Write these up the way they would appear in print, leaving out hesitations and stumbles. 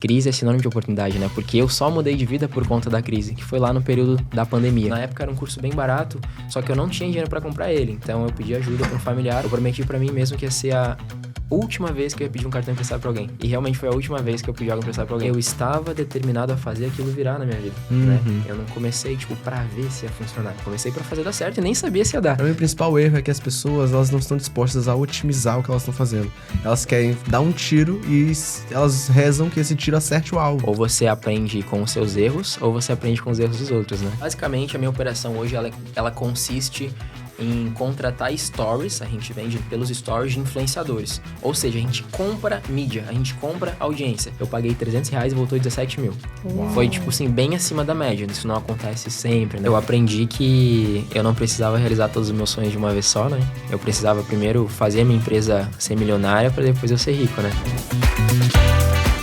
Crise é sinônimo de oportunidade, né? Porque eu só mudei de vida por conta da crise, que foi lá no período da pandemia. Na época era um curso bem barato, só que eu não tinha dinheiro pra comprar ele. Então eu pedi ajuda pra um familiar. Eu prometi pra mim mesmo que ia ser a última vez que eu ia pedir um cartão emprestado pra alguém. E realmente foi a última vez que eu pedi algo emprestado pra alguém. Eu estava determinado a fazer aquilo virar na minha vida, né? Eu não comecei, pra ver se ia funcionar. Comecei pra fazer dar certo e nem sabia se ia dar. Pra mim, o principal erro é que as pessoas, elas não estão dispostas a otimizar o que elas estão fazendo. Elas querem dar um tiro e elas rezam que esse tiro acerte o alvo. Ou você aprende com os seus erros, ou você aprende com os erros dos outros, né? Basicamente, a minha operação hoje, ela consiste em contratar stories, a gente vende pelos stories de influenciadores. Ou seja, a gente compra mídia, a gente compra audiência. Eu paguei R$300 e voltou 17 mil. Uau. Foi, bem acima da média. Isso não acontece sempre, né? Eu aprendi que eu não precisava realizar todos os meus sonhos de uma vez só, né? Eu precisava primeiro fazer a minha empresa ser milionária para depois eu ser rico, né?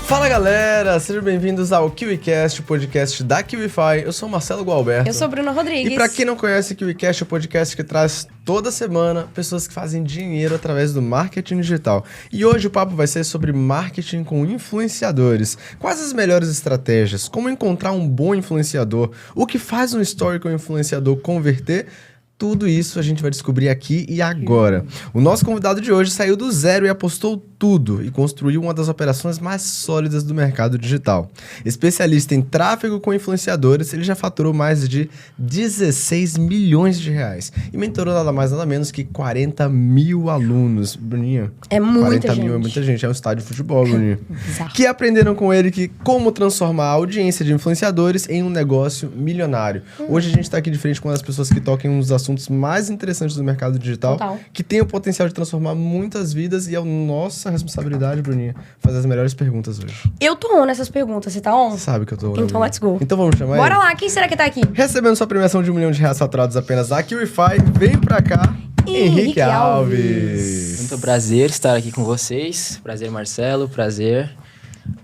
Fala galera, sejam bem-vindos ao KiwiCast, o podcast da KiwiFi. Eu sou o Marcelo Gualberto. Eu sou Bruno Rodrigues. E pra quem não conhece, o KiwiCast é o podcast que traz toda semana pessoas que fazem dinheiro através do marketing digital. E hoje o papo vai ser sobre marketing com influenciadores. Quais as melhores estratégias? Como encontrar um bom influenciador? O que faz um story com o influenciador converter? Tudo isso a gente vai descobrir aqui e agora. O nosso convidado de hoje saiu do zero e apostou tudo e construiu uma das operações mais sólidas do mercado digital. Especialista em tráfego com influenciadores, ele já faturou mais de 16 milhões de reais e mentorou nada mais nada menos que 40 mil alunos. Bruninha, é muita 40 gente. mil é muita gente, é um estádio de futebol, Bruninha. Bizarro. Que aprenderam com ele como transformar a audiência de influenciadores em um negócio milionário. Hoje a gente está aqui de frente com uma das pessoas que tocam uns assuntos mais interessantes do mercado digital, Total. que tem o potencial de transformar muitas vidas e é a nossa responsabilidade, Bruninha, fazer as melhores perguntas hoje. Eu tô on nessas perguntas, você tá on? Você sabe que eu tô on. Então Bruninha. let's go. Então vamos chamar Bora ele? lá, quem será que tá aqui? Recebendo sua premiação de R$1 milhão faturados apenas da KiwiFi, vem pra cá, Henrique Alves. Muito prazer estar aqui com vocês. Prazer, Marcelo. Prazer.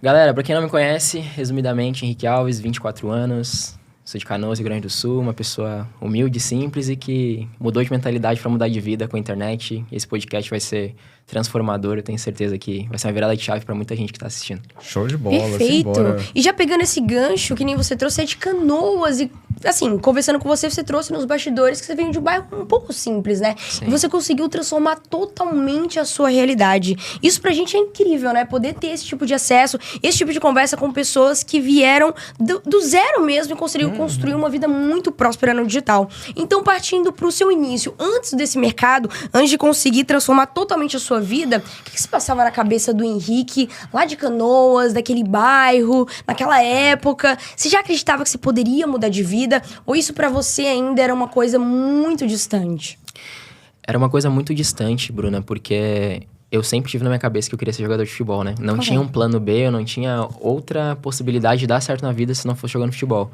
Galera, pra quem não me conhece, resumidamente, Henrique Alves, 24 anos... Sou de Canoas, Rio Grande do Sul, uma pessoa humilde, simples e que mudou de mentalidade para mudar de vida com a internet. Esse podcast vai ser transformador, eu tenho certeza que vai ser uma virada de chave para muita gente que tá assistindo. Show de bola, Perfeito. simbora. E já pegando esse gancho, que nem você trouxe, é de Canoas e, assim, conversando com você, você trouxe nos bastidores que você veio de um bairro um pouco simples, né? Sim. E você conseguiu transformar totalmente a sua realidade. Isso pra gente é incrível, né? Poder ter esse tipo de acesso, esse tipo de conversa com pessoas que vieram do zero mesmo e conseguiram construir uma vida muito próspera no digital. Então, partindo pro seu início, antes desse mercado, antes de conseguir transformar totalmente a sua vida, o que se passava na cabeça do Henrique, lá de Canoas, daquele bairro, naquela época? Você já acreditava que você poderia mudar de vida? Ou isso pra você ainda era uma coisa muito distante? Era uma coisa muito distante, Bruna, porque eu sempre tive na minha cabeça que eu queria ser jogador de futebol, né? Não tinha um plano B, eu não tinha outra possibilidade de dar certo na vida se não fosse jogando futebol.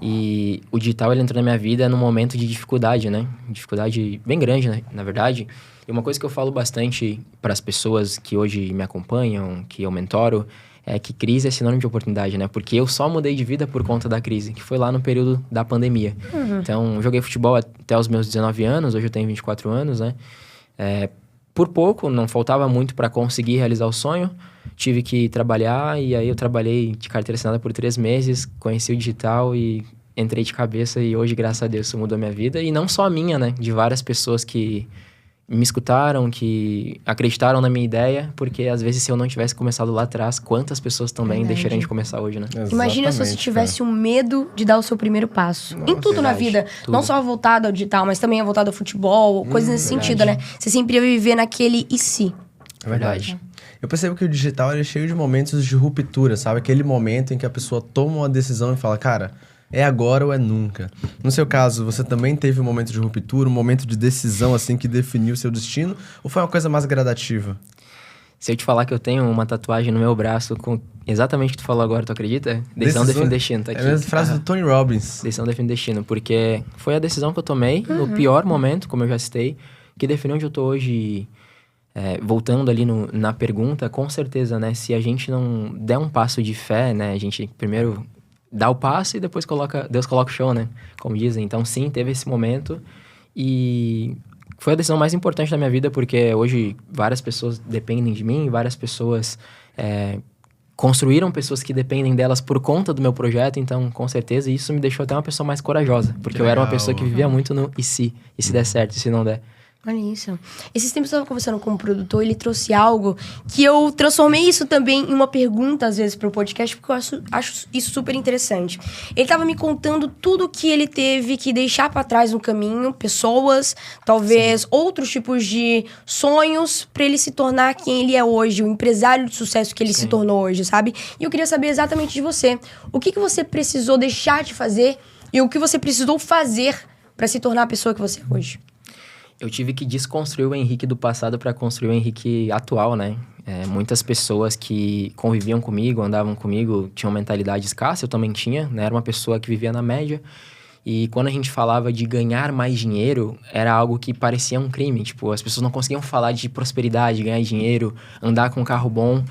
E o digital, ele entrou na minha vida num momento de dificuldade, né? Dificuldade bem grande, né? Na verdade. E uma coisa que eu falo bastante para as pessoas que hoje me acompanham, que eu mentoro, é que crise é sinônimo de oportunidade, né? Porque eu só mudei de vida por conta da crise, que foi lá no período da pandemia. Então, eu joguei futebol até os meus 19 anos, hoje eu tenho 24 anos, né? Por pouco, não faltava muito para conseguir realizar o sonho. Tive que trabalhar e aí eu trabalhei de carteira assinada por 3 meses, conheci o digital e entrei de cabeça e hoje, graças a Deus, isso mudou minha vida. E não só a minha, né? De várias pessoas que me escutaram, que acreditaram na minha ideia, porque às vezes se eu não tivesse começado lá atrás, quantas pessoas também deixariam de começar hoje, né? Imagina se você tivesse o medo de dar o seu primeiro passo. Em tudo na vida. tudo. Não só voltado ao digital, mas também voltado ao futebol, coisas nesse sentido, né? Você sempre ia viver naquele e se. É verdade. Eu percebo que o digital ele é cheio de momentos de ruptura, sabe? Aquele momento em que a pessoa toma uma decisão e fala, cara, é agora ou é nunca. No seu caso, você também teve um momento de ruptura, um momento de decisão, assim, que definiu o seu destino? Ou foi uma coisa mais gradativa? Se eu te falar que eu tenho uma tatuagem no meu braço com exatamente o que tu falou agora, tu acredita? Decisão define destino, tá aqui. É a mesma frase do Tony Robbins. Decisão define destino, porque foi a decisão que eu tomei no pior momento, como eu já citei, que definiu onde eu tô hoje. Voltando ali na pergunta, com certeza, né? Se a gente não der um passo de fé, né? A gente primeiro dá o passo e depois Deus coloca o chão, né? Como dizem. Então, sim, teve esse momento e foi a decisão mais importante da minha vida, porque hoje várias pessoas dependem de mim, várias pessoas construíram pessoas que dependem delas por conta do meu projeto, então, com certeza, isso me deixou até uma pessoa mais corajosa. Porque eu era uma pessoa que vivia muito no e se der certo, e se não der. Olha isso. Esses tempos eu estava conversando com um produtor, ele trouxe algo que eu transformei isso também em uma pergunta, às vezes, para o podcast, porque eu acho isso super interessante. Ele estava me contando tudo que ele teve que deixar para trás no caminho, pessoas, talvez outros tipos de sonhos, para ele se tornar quem ele é hoje, o empresário de sucesso que ele se tornou hoje, sabe? E eu queria saber exatamente de você. O que você precisou deixar de fazer e o que você precisou fazer para se tornar a pessoa que você é hoje? Eu tive que desconstruir o Henrique do passado para construir o Henrique atual, né? Muitas pessoas que conviviam comigo, andavam comigo, tinham mentalidade escassa, eu também tinha, né? Era uma pessoa que vivia na média. E quando a gente falava de ganhar mais dinheiro, era algo que parecia um crime. Tipo, as pessoas não conseguiam falar de prosperidade, ganhar dinheiro, andar com um carro bom,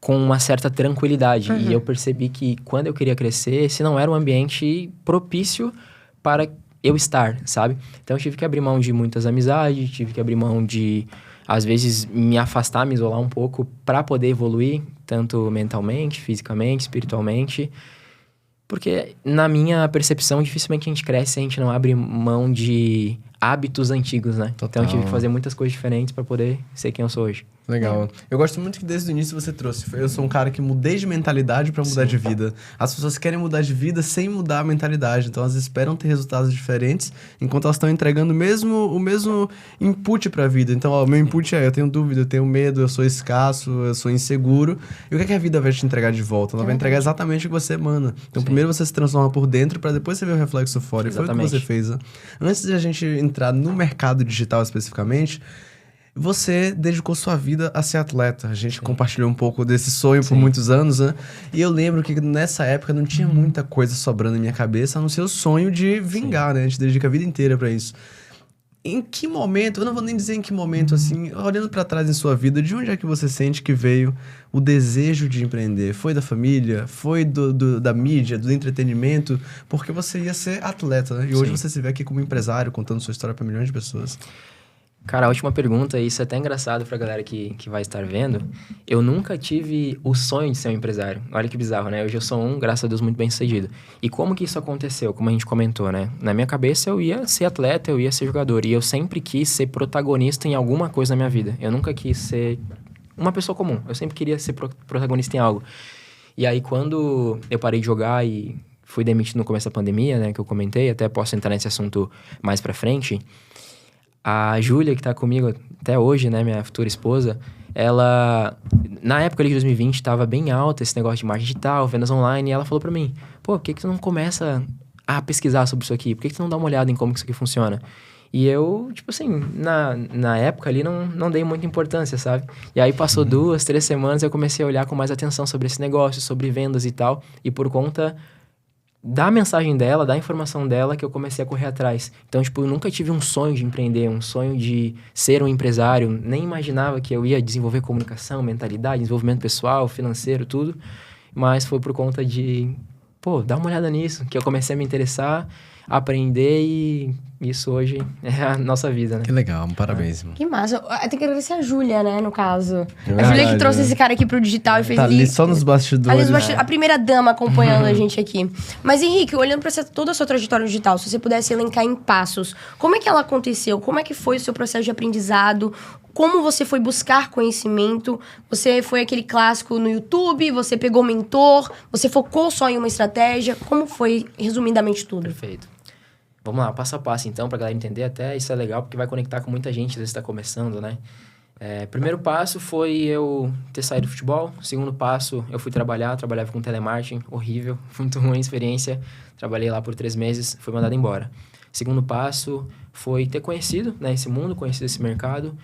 com uma certa tranquilidade. E eu percebi que quando eu queria crescer, esse não era um ambiente propício para eu estar, sabe? Então eu tive que abrir mão de muitas amizades, tive que abrir mão de, às vezes, me afastar, me isolar um pouco para poder evoluir, tanto mentalmente, fisicamente, espiritualmente. Porque, na minha percepção, dificilmente a gente cresce se a gente não abre mão de hábitos antigos, né? Total. Então eu tive que fazer muitas coisas diferentes para poder ser quem eu sou hoje. Legal. Eu gosto muito que desde o início você trouxe. Eu sou um cara que mudei de mentalidade pra mudar de vida. As pessoas querem mudar de vida sem mudar a mentalidade. Então, elas esperam ter resultados diferentes, enquanto elas estão entregando o mesmo input pra vida. Então, o meu input é, eu tenho dúvida, eu tenho medo, eu sou escasso, eu sou inseguro. E o que é que a vida vai te entregar de volta? Ela vai entregar exatamente o que você emana. Então, primeiro você se transforma por dentro pra depois você ver o reflexo fora. E foi o que você fez, né? Antes de a gente entrar no mercado digital especificamente, você dedicou sua vida a ser atleta. A gente compartilhou um pouco desse sonho por muitos anos, né? E eu lembro que nessa época não tinha muita coisa sobrando na minha cabeça, a não ser o sonho de vingar, né? A gente dedica a vida inteira pra isso. Em que momento, eu não vou nem dizer em que momento, assim, olhando pra trás em sua vida, de onde é que você sente que veio o desejo de empreender? Foi da família? Foi da mídia, do entretenimento? Porque você ia ser atleta, né? E hoje você se vê aqui como empresário, contando sua história pra milhões de pessoas. Cara, a última pergunta, e isso é até engraçado pra galera que vai estar vendo. Eu nunca tive o sonho de ser um empresário. Olha que bizarro, né? Hoje eu sou graças a Deus, muito bem sucedido. E como que isso aconteceu? Como a gente comentou, né? Na minha cabeça eu ia ser atleta, eu ia ser jogador. E eu sempre quis ser protagonista em alguma coisa na minha vida. Eu nunca quis ser uma pessoa comum. Eu sempre queria ser protagonista em algo. E aí quando eu parei de jogar e fui demitido no começo da pandemia, né? Que eu comentei, até posso entrar nesse assunto mais pra frente. A Júlia, que tá comigo até hoje, né, minha futura esposa, ela, na época ali de 2020, tava bem alta esse negócio de marketing digital, vendas online, e ela falou pra mim, pô, por que tu não começa a pesquisar sobre isso aqui? Por que tu não dá uma olhada em como que isso aqui funciona? E eu, tipo assim, na época ali não dei muita importância, sabe? E aí passou 2, 3 semanas, eu comecei a olhar com mais atenção sobre esse negócio, sobre vendas e tal, e por conta da mensagem dela, da informação dela, que eu comecei a correr atrás. Então, tipo, eu nunca tive um sonho de empreender, um sonho de ser um empresário, nem imaginava que eu ia desenvolver comunicação, mentalidade, desenvolvimento pessoal, financeiro, tudo, mas foi por conta de, pô, dá uma olhada nisso, que eu comecei a me interessar, aprender e isso hoje é a nossa vida, né? Que legal, parabéns. Que massa. Eu tenho que agradecer a Júlia, né, no caso. É A Júlia que verdade, trouxe né? esse cara aqui pro digital e fez Tá ali ele... só nos bastidores. A primeira dama acompanhando a gente aqui. Mas, Henrique, olhando pra toda a sua trajetória digital, se você pudesse elencar em passos, como é que ela aconteceu? Como é que foi o seu processo de aprendizado? Como você foi buscar conhecimento? Você foi aquele clássico no YouTube? Você pegou mentor? Você focou só em uma estratégia? Como foi, resumidamente, tudo? Perfeito. Vamos lá, passo a passo então, pra galera entender. Até isso é legal, porque vai conectar com muita gente, às vezes tá começando, né? Primeiro passo foi eu ter saído do futebol. Segundo passo, eu fui trabalhava com telemarketing, horrível, muito ruim a experiência. Trabalhei lá por 3 meses, fui mandado embora. Segundo passo foi ter conhecido, né, esse mundo, conhecido esse mercado.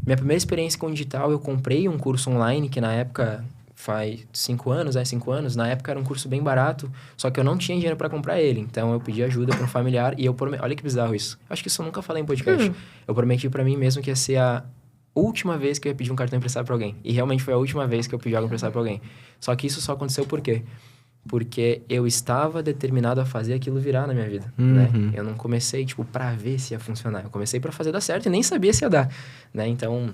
Minha primeira experiência com digital, eu comprei um curso online, que na época faz 5 anos, 5 anos. Na época era um curso bem barato, só que eu não tinha dinheiro para comprar ele. Então eu pedi ajuda para um familiar e eu prometi... Olha que bizarro isso. Acho que isso eu nunca falei em podcast. Eu prometi para mim mesmo que ia ser a última vez que eu ia pedir um cartão emprestado para alguém. E realmente foi a última vez que eu pedi algo emprestado para alguém. Só que isso só aconteceu por quê? Porque eu estava determinado a fazer aquilo virar na minha vida, né? Eu não comecei, tipo, pra ver se ia funcionar. Eu comecei pra fazer dar certo e nem sabia se ia dar, né? Então,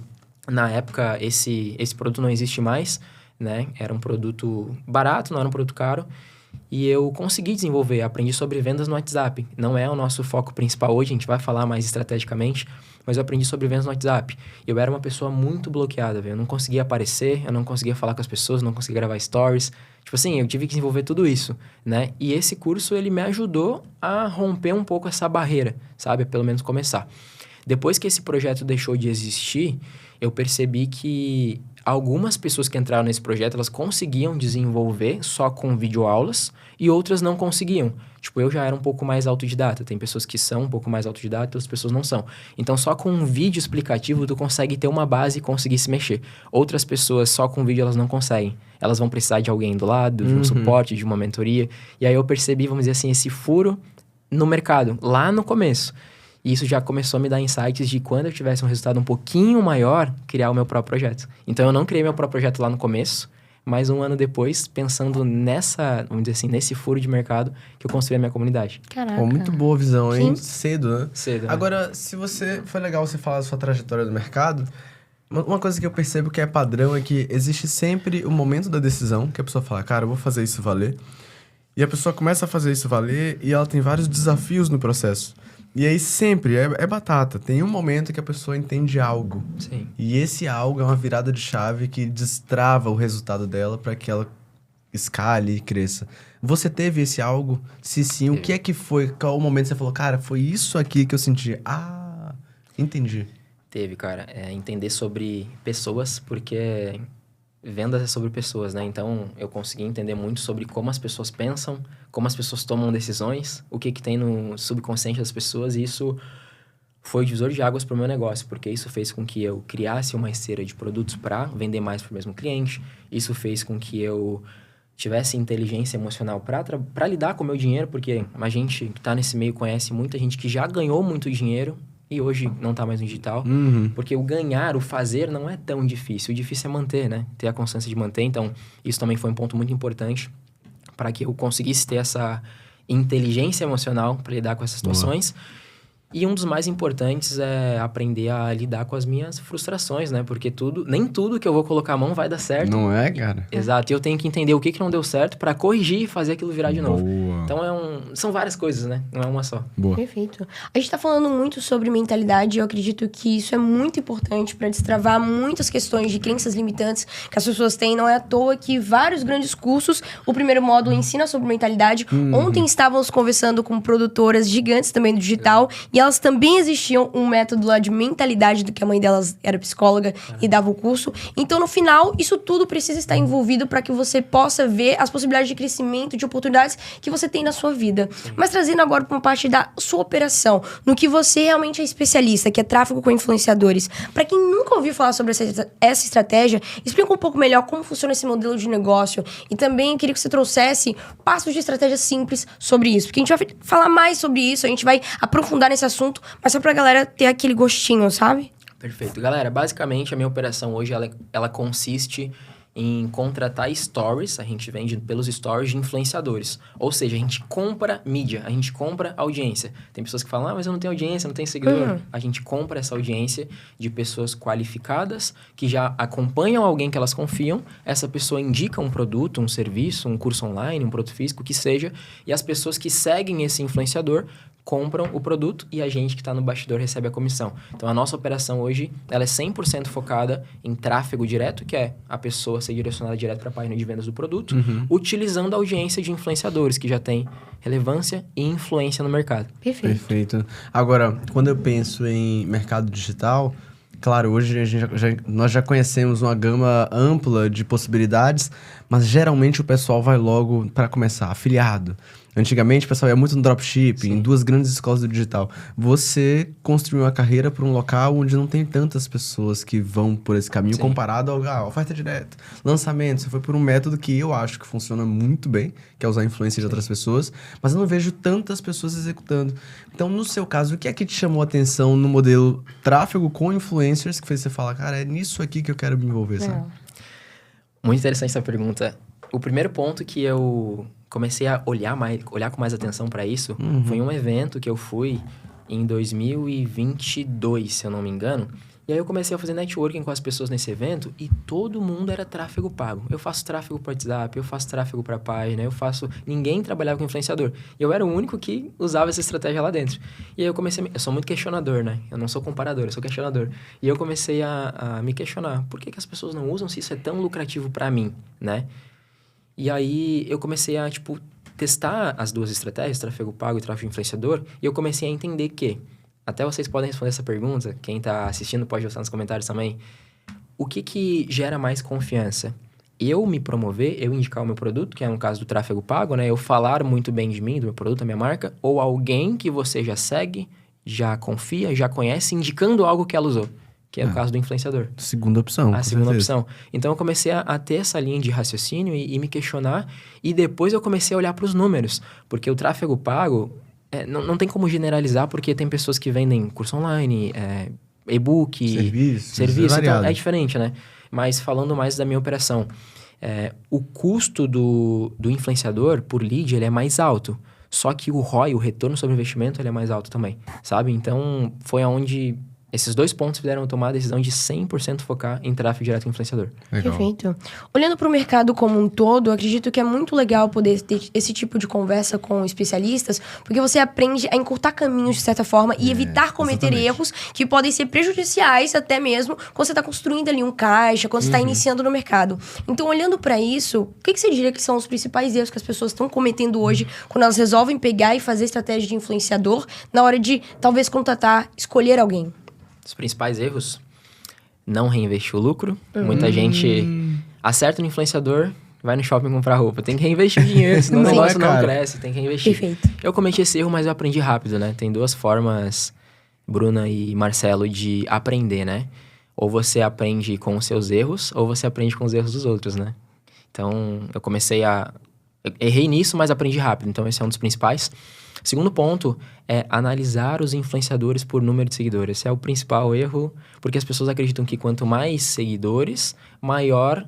na época, esse produto não existe mais. né? Era um produto barato, não era um produto caro. E eu consegui desenvolver, aprendi sobre vendas no WhatsApp. Não é o nosso foco principal hoje, a gente vai falar mais estrategicamente, mas eu aprendi sobre vendas no WhatsApp. Eu era uma pessoa muito bloqueada, velho. Eu não conseguia aparecer, eu não conseguia falar com as pessoas, não conseguia gravar stories. Tipo assim, eu tive que desenvolver tudo isso, né? E esse curso, ele me ajudou a romper um pouco essa barreira, sabe? Pelo menos começar. Depois que esse projeto deixou de existir, eu percebi que algumas pessoas que entraram nesse projeto, elas conseguiam desenvolver só com videoaulas e outras não conseguiam. Tipo, eu já era um pouco mais autodidata. Tem pessoas que são um pouco mais autodidatas, outras pessoas não são. Então, só com um vídeo explicativo, tu consegue ter uma base e conseguir se mexer. Outras pessoas, só com vídeo, elas não conseguem. Elas vão precisar de alguém do lado, de um suporte, de uma mentoria. E aí eu percebi, vamos dizer assim, esse furo no mercado, lá no começo. E isso já começou a me dar insights de quando eu tivesse um resultado um pouquinho maior, criar o meu próprio projeto. Então, eu não criei meu próprio projeto lá no começo, mas um ano depois, pensando nessa, vamos dizer assim, nesse furo de mercado, que eu construí a minha comunidade. Caraca. Pô, muito boa visão, hein? Sim. Cedo, né? Cedo, né? Agora, se você... Foi legal você falar da sua trajetória do mercado. Uma coisa que eu percebo que é padrão é que existe sempre o momento da decisão, que a pessoa fala, cara, eu vou fazer isso valer. E a pessoa começa a fazer isso valer e ela tem vários desafios no processo. E aí sempre, é batata. Tem um momento que a pessoa entende algo. Sim. E esse algo é uma virada de chave que destrava o resultado dela para que ela escale e cresça. Você teve esse algo? Se sim, o que é que foi? Qual o momento que você falou, cara, foi isso aqui que eu senti? Ah, entendi. Teve, cara. Entender sobre pessoas, porque vendas é sobre pessoas, né? Então, eu consegui entender muito sobre como as pessoas pensam, como as pessoas tomam decisões, o que tem no subconsciente das pessoas, e isso foi o divisor de águas para o meu negócio, porque isso fez com que eu criasse uma esteira de produtos para vender mais para o mesmo cliente, isso fez com que eu tivesse inteligência emocional para lidar com o meu dinheiro, porque a gente que está nesse meio conhece muita gente que já ganhou muito dinheiro e hoje não está mais no digital, porque o ganhar, o fazer não é tão difícil. O difícil é manter, né? Ter a constância de manter. Então, isso também foi um ponto muito importante para que eu conseguisse ter essa inteligência emocional para lidar com essas situações. E um dos mais importantes é aprender a lidar com as minhas frustrações, né? Porque nem tudo que eu vou colocar a mão vai dar certo. Não é, cara? Exato. E eu tenho que entender o que não deu certo para corrigir e fazer aquilo virar de novo. Boa. Então, são várias coisas, né? Não é uma só. Boa. Perfeito. A gente tá falando muito sobre mentalidade e eu acredito que isso é muito importante para destravar muitas questões de crenças limitantes que as pessoas têm. Não é à toa que vários grandes cursos, o primeiro módulo ensina sobre mentalidade. Ontem estávamos conversando com produtoras gigantes também do digital e elas também existiam um método lá de mentalidade do que a mãe delas era psicóloga e dava o curso. Então, no final, isso tudo precisa estar envolvido para que você possa ver as possibilidades de crescimento, de oportunidades que você tem na sua vida. Mas trazendo agora para uma parte da sua operação, no que você realmente é especialista, que é tráfego com influenciadores. Para quem nunca ouviu falar sobre essa estratégia, explica um pouco melhor como funciona esse modelo de negócio. E também eu queria que você trouxesse passos de estratégia simples sobre isso. Porque a gente vai falar mais sobre isso, a gente vai aprofundar nesse assunto, mas só pra galera ter aquele gostinho, sabe? Perfeito. Galera, basicamente a minha operação hoje, ela consiste em contratar stories, a gente vende pelos stories de influenciadores. Ou seja, a gente compra mídia, a gente compra audiência. Tem pessoas que falam, mas eu não tenho audiência, não tenho seguidor. A gente compra essa audiência de pessoas qualificadas, que já acompanham alguém que elas confiam. Essa pessoa indica um produto, um serviço, um curso online, um produto físico, o que seja. E as pessoas que seguem esse influenciador compram o produto e a gente que está no bastidor recebe a comissão. Então, a nossa operação hoje, ela é 100% focada em tráfego direto, que é a pessoa ser direcionada direto para a página de vendas do produto, utilizando a audiência de influenciadores, que já tem relevância e influência no mercado. Perfeito. Agora, quando eu penso em mercado digital, claro, hoje nós já conhecemos uma gama ampla de possibilidades, mas geralmente o pessoal vai logo para começar, afiliado. Antigamente, o pessoal ia muito no dropshipping, em duas grandes escolas do digital. Você construiu uma carreira para um local onde não tem tantas pessoas que vão por esse caminho, comparado ao oferta direta, lançamento. Você foi por um método que eu acho que funciona muito bem, que é usar a influência de outras pessoas, mas eu não vejo tantas pessoas executando. Então, no seu caso, o que é que te chamou a atenção no modelo tráfego com influencers que fez você falar, cara, é nisso aqui que eu quero me envolver, sabe? Muito interessante essa pergunta. O primeiro ponto que eu comecei a olhar com mais atenção para isso foi um evento que eu fui em 2022, se eu não me engano. E aí eu comecei a fazer networking com as pessoas nesse evento e todo mundo era tráfego pago. Eu faço tráfego para WhatsApp, eu faço tráfego para página, ninguém trabalhava com influenciador. E eu era o único que usava essa estratégia lá dentro. E aí eu comecei, eu sou muito questionador, né? Eu não sou comparador, eu sou questionador. E eu comecei a me questionar, por que as pessoas não usam se isso é tão lucrativo para mim, né? E aí eu comecei a, testar as duas estratégias, tráfego pago e tráfego influenciador, e eu comecei a entender que, até vocês podem responder essa pergunta, quem está assistindo pode postar nos comentários também, o que gera mais confiança? Eu me promover, eu indicar o meu produto, que é no caso do tráfego pago, né? Eu falar muito bem de mim, do meu produto, da minha marca, ou alguém que você já segue, já confia, já conhece, indicando algo que ela usou. Que é o caso do influenciador. Segunda opção. A segunda opção. Então, eu comecei a ter essa linha de raciocínio e me questionar. E depois eu comecei a olhar para os números. Porque o tráfego pago, não tem como generalizar, porque tem pessoas que vendem curso online, e-book, serviço. Então, é diferente, né? Mas falando mais da minha operação. O custo do influenciador por lead, ele é mais alto. Só que o ROI, o retorno sobre investimento, ele é mais alto também, sabe? Então, foi aonde esses dois pontos fizeram eu tomar a decisão de 100% focar em tráfego direto influenciador. Legal. Perfeito. Olhando para o mercado como um todo, eu acredito que é muito legal poder ter esse tipo de conversa com especialistas, porque você aprende a encurtar caminhos de certa forma e evitar cometer erros que podem ser prejudiciais até mesmo quando você está construindo ali um caixa, quando você está iniciando no mercado. Então, olhando para isso, o que você diria que são os principais erros que as pessoas estão cometendo hoje quando elas resolvem pegar e fazer estratégia de influenciador na hora de, talvez, contratar, escolher alguém? Os principais erros, não reinvestir o lucro. Muita gente acerta no influenciador, vai no shopping comprar roupa. Tem que reinvestir o dinheiro, senão o negócio não cresce, tem que reinvestir. Perfeito. Eu cometi esse erro, mas eu aprendi rápido, né? Tem duas formas, Bruna e Marcelo, de aprender, né? Ou você aprende com os seus erros, ou você aprende com os erros dos outros, né? Então, eu errei nisso, mas aprendi rápido. Então, esse é um dos principais. Segundo ponto é analisar os influenciadores por número de seguidores. Esse é o principal erro, porque as pessoas acreditam que quanto mais seguidores, maior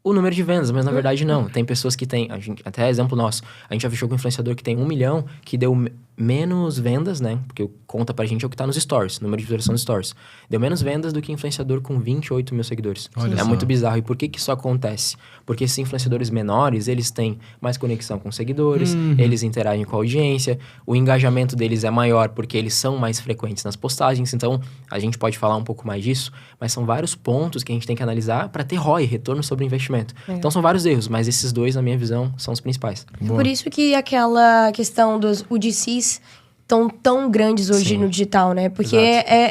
o número de vendas, mas na verdade não. Tem pessoas que têm, até exemplo nosso, a gente já fechou com um influenciador que tem 1 milhão, que deu menos vendas, né? Porque conta pra gente é o que tá nos stories, número de visualização dos stories. Deu menos vendas do que influenciador com 28 mil seguidores. É muito bizarro. E por que isso acontece? Porque esses influenciadores menores, eles têm mais conexão com seguidores, eles interagem com a audiência, o engajamento deles é maior porque eles são mais frequentes nas postagens. Então, a gente pode falar um pouco mais disso, mas são vários pontos que a gente tem que analisar para ter ROI, retorno sobre investimento. Então, são vários erros, mas esses dois, na minha visão, são os principais. Por isso que aquela questão dos UGCs estão tão grandes hoje no digital, né? Porque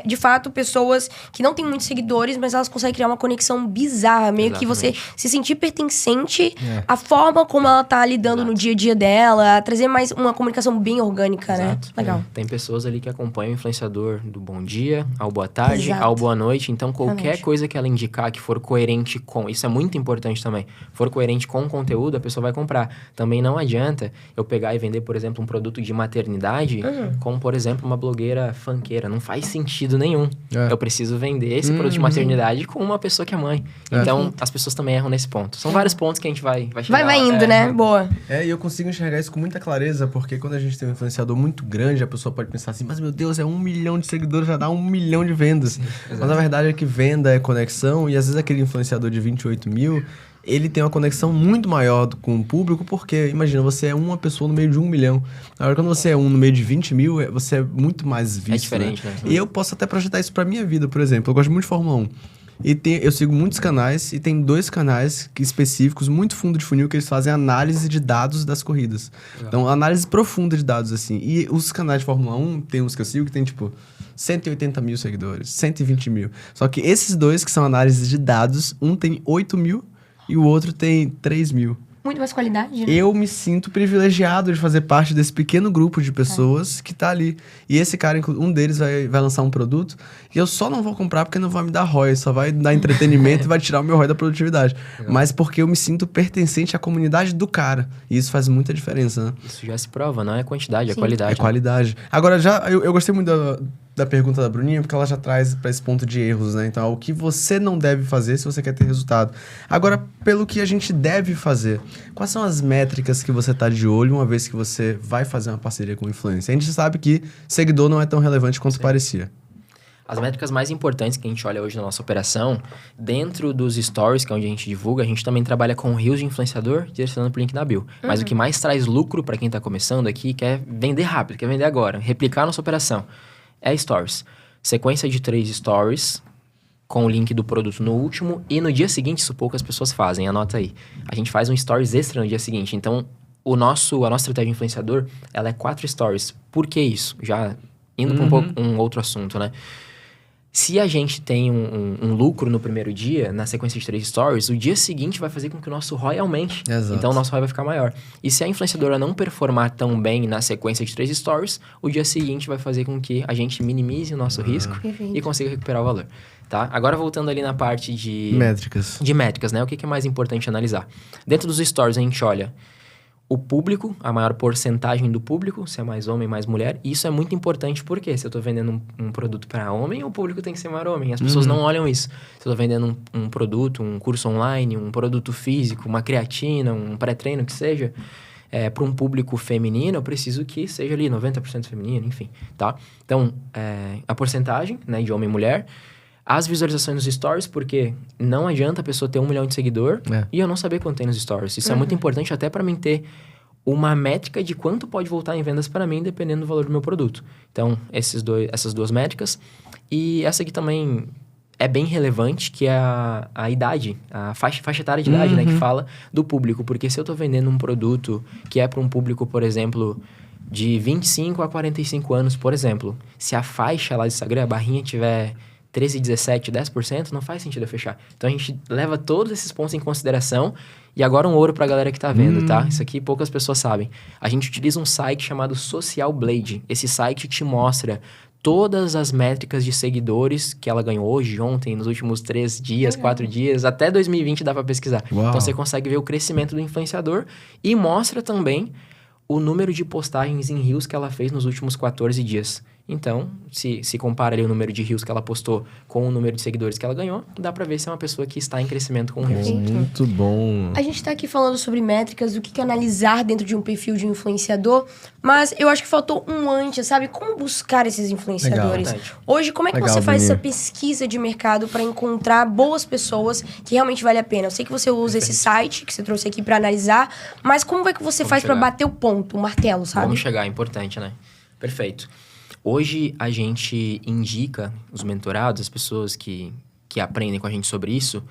de fato, pessoas que não têm muitos seguidores, mas elas conseguem criar uma conexão bizarra, meio que você se sentir pertencente à forma como ela tá lidando no dia a dia dela, trazer mais uma comunicação bem orgânica, né? Legal. Tem pessoas ali que acompanham o influenciador do bom dia, ao boa tarde, ao boa noite, então qualquer coisa que ela indicar que for coerente com, isso é muito importante também, for coerente com o conteúdo, a pessoa vai comprar. Também não adianta eu pegar e vender, por exemplo, um produto de maternidade, como, por exemplo, uma blogueira funkeira. Não faz sentido nenhum. Eu preciso vender esse produto de maternidade com uma pessoa que é mãe. Então, as pessoas também erram nesse ponto. São vários pontos que a gente vai chegar Vai indo, né? Boa. E eu consigo enxergar isso com muita clareza, porque quando a gente tem um influenciador muito grande, a pessoa pode pensar assim, mas meu Deus, é 1 milhão de seguidores, já dá 1 milhão de vendas. Mas na verdade é que venda é conexão, e às vezes aquele influenciador de 28 mil... ele tem uma conexão muito maior com o público, porque, imagina, você é uma pessoa no meio de 1 milhão. Agora, quando você é um no meio de 20 mil, você é muito mais visto. É diferente, né? E eu posso até projetar isso pra minha vida, por exemplo. Eu gosto muito de Fórmula 1. E eu sigo muitos canais, e tem 2 canais específicos, muito fundo de funil, que eles fazem análise de dados das corridas. Então, análise profunda de dados, assim. E os canais de Fórmula 1, tem uns que eu sigo que tem, 180 mil seguidores, 120 mil. Só que esses 2 que são análises de dados, um tem 8 mil, e o outro tem 3 mil. Muito mais qualidade, né? Eu me sinto privilegiado de fazer parte desse pequeno grupo de pessoas que tá ali. E esse cara, um deles vai lançar um produto e eu só não vou comprar porque não vai me dar ROI, só vai dar entretenimento e vai tirar o meu ROI da produtividade. Mas porque eu me sinto pertencente à comunidade do cara. E isso faz muita diferença, né? Isso já se prova, não é quantidade, é qualidade. É qualidade. Agora, eu gostei muito da pergunta da Bruninha, porque ela já traz para esse ponto de erros, né? Então, o que você não deve fazer se você quer ter resultado. Agora, pelo que a gente deve fazer, quais são as métricas que você tá de olho uma vez que você vai fazer uma parceria com o influencer? A gente sabe que seguidor não é tão relevante quanto parecia. As métricas mais importantes que a gente olha hoje na nossa operação, dentro dos stories, que é onde a gente divulga, a gente também trabalha com reels de influenciador, direcionando pro link na bio. Mas o que mais traz lucro para quem tá começando aqui, quer vender rápido, quer vender agora, replicar a nossa operação, é stories. Sequência de 3 stories, com o link do produto no último, e no dia seguinte, isso poucas pessoas fazem, anota aí. A gente faz um stories extra no dia seguinte, então a nossa estratégia de influenciador, ela é 4 stories. Por que isso? Já indo para um outro assunto, né? Se a gente tem um lucro no primeiro dia, na sequência de 3 stories, o dia seguinte vai fazer com que o nosso ROI aumente. Exato. Então, o nosso ROI vai ficar maior. E se a influenciadora não performar tão bem na sequência de 3 stories, o dia seguinte vai fazer com que a gente minimize o nosso risco e consiga recuperar o valor. Tá? Agora, voltando ali na parte de métricas, né? O que é mais importante analisar? Dentro dos stories, a gente olha o público, a maior porcentagem do público, se é mais homem, mais mulher. E isso é muito importante porque se eu estou vendendo um produto para homem, o público tem que ser maior homem. As pessoas não olham isso. Se eu estou vendendo um produto, um curso online, um produto físico, uma creatina, um pré-treino, que seja, para um público feminino, eu preciso que seja ali 90% feminino, enfim, tá? Então, a porcentagem, né, de homem e mulher, as visualizações nos stories, porque não adianta a pessoa ter 1 milhão de seguidor e eu não saber quanto tem nos stories. Isso é muito importante até para mim ter uma métrica de quanto pode voltar em vendas para mim, dependendo do valor do meu produto. Então, essas 2 métricas. E essa aqui também é bem relevante, que é a idade, a faixa etária de idade, né, que fala do público. Porque se eu estou vendendo um produto que é para um público, por exemplo, de 25 a 45 anos, por exemplo, se a faixa lá do Instagram, a barrinha tiver 13, 17, 10%, não faz sentido eu fechar. Então, a gente leva todos esses pontos em consideração. E agora um ouro pra galera que tá vendo, tá? Isso aqui poucas pessoas sabem. A gente utiliza um site chamado Social Blade. Esse site te mostra todas as métricas de seguidores que ela ganhou hoje, ontem, nos últimos 3 dias, 4 dias. Até 2020 dá pra pesquisar. Uau. Então, você consegue ver o crescimento do influenciador e mostra também o número de postagens em Reels que ela fez nos últimos 14 dias. Então, se compara ali o número de Reels que ela postou com o número de seguidores que ela ganhou, dá pra ver se é uma pessoa que está em crescimento com o Reels. Muito bom. A gente tá aqui falando sobre métricas, do que analisar dentro de um perfil de influenciador, mas eu acho que faltou um antes, sabe? Como buscar esses influenciadores? Legal. Hoje, como é que você faz essa pesquisa de mercado para encontrar boas pessoas que realmente vale a pena? Eu sei que você usa esse site que você trouxe aqui para analisar, mas como é que você faz para bater o ponto, o martelo, sabe? Vamos chegar, é importante, né? Perfeito. Hoje, a gente indica os mentorados, as pessoas que aprendem com a gente sobre isso,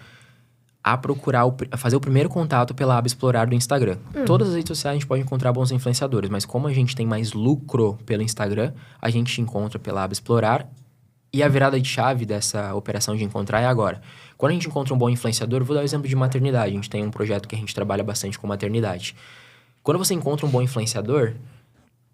a procurar, a fazer o primeiro contato pela aba Explorar do Instagram. Todas as redes sociais a gente pode encontrar bons influenciadores, mas como a gente tem mais lucro pelo Instagram, a gente encontra pela aba Explorar. E a virada de chave dessa operação de encontrar é agora. Quando a gente encontra um bom influenciador, vou dar o exemplo de maternidade. A gente tem um projeto que a gente trabalha bastante com maternidade. Quando você encontra um bom influenciador,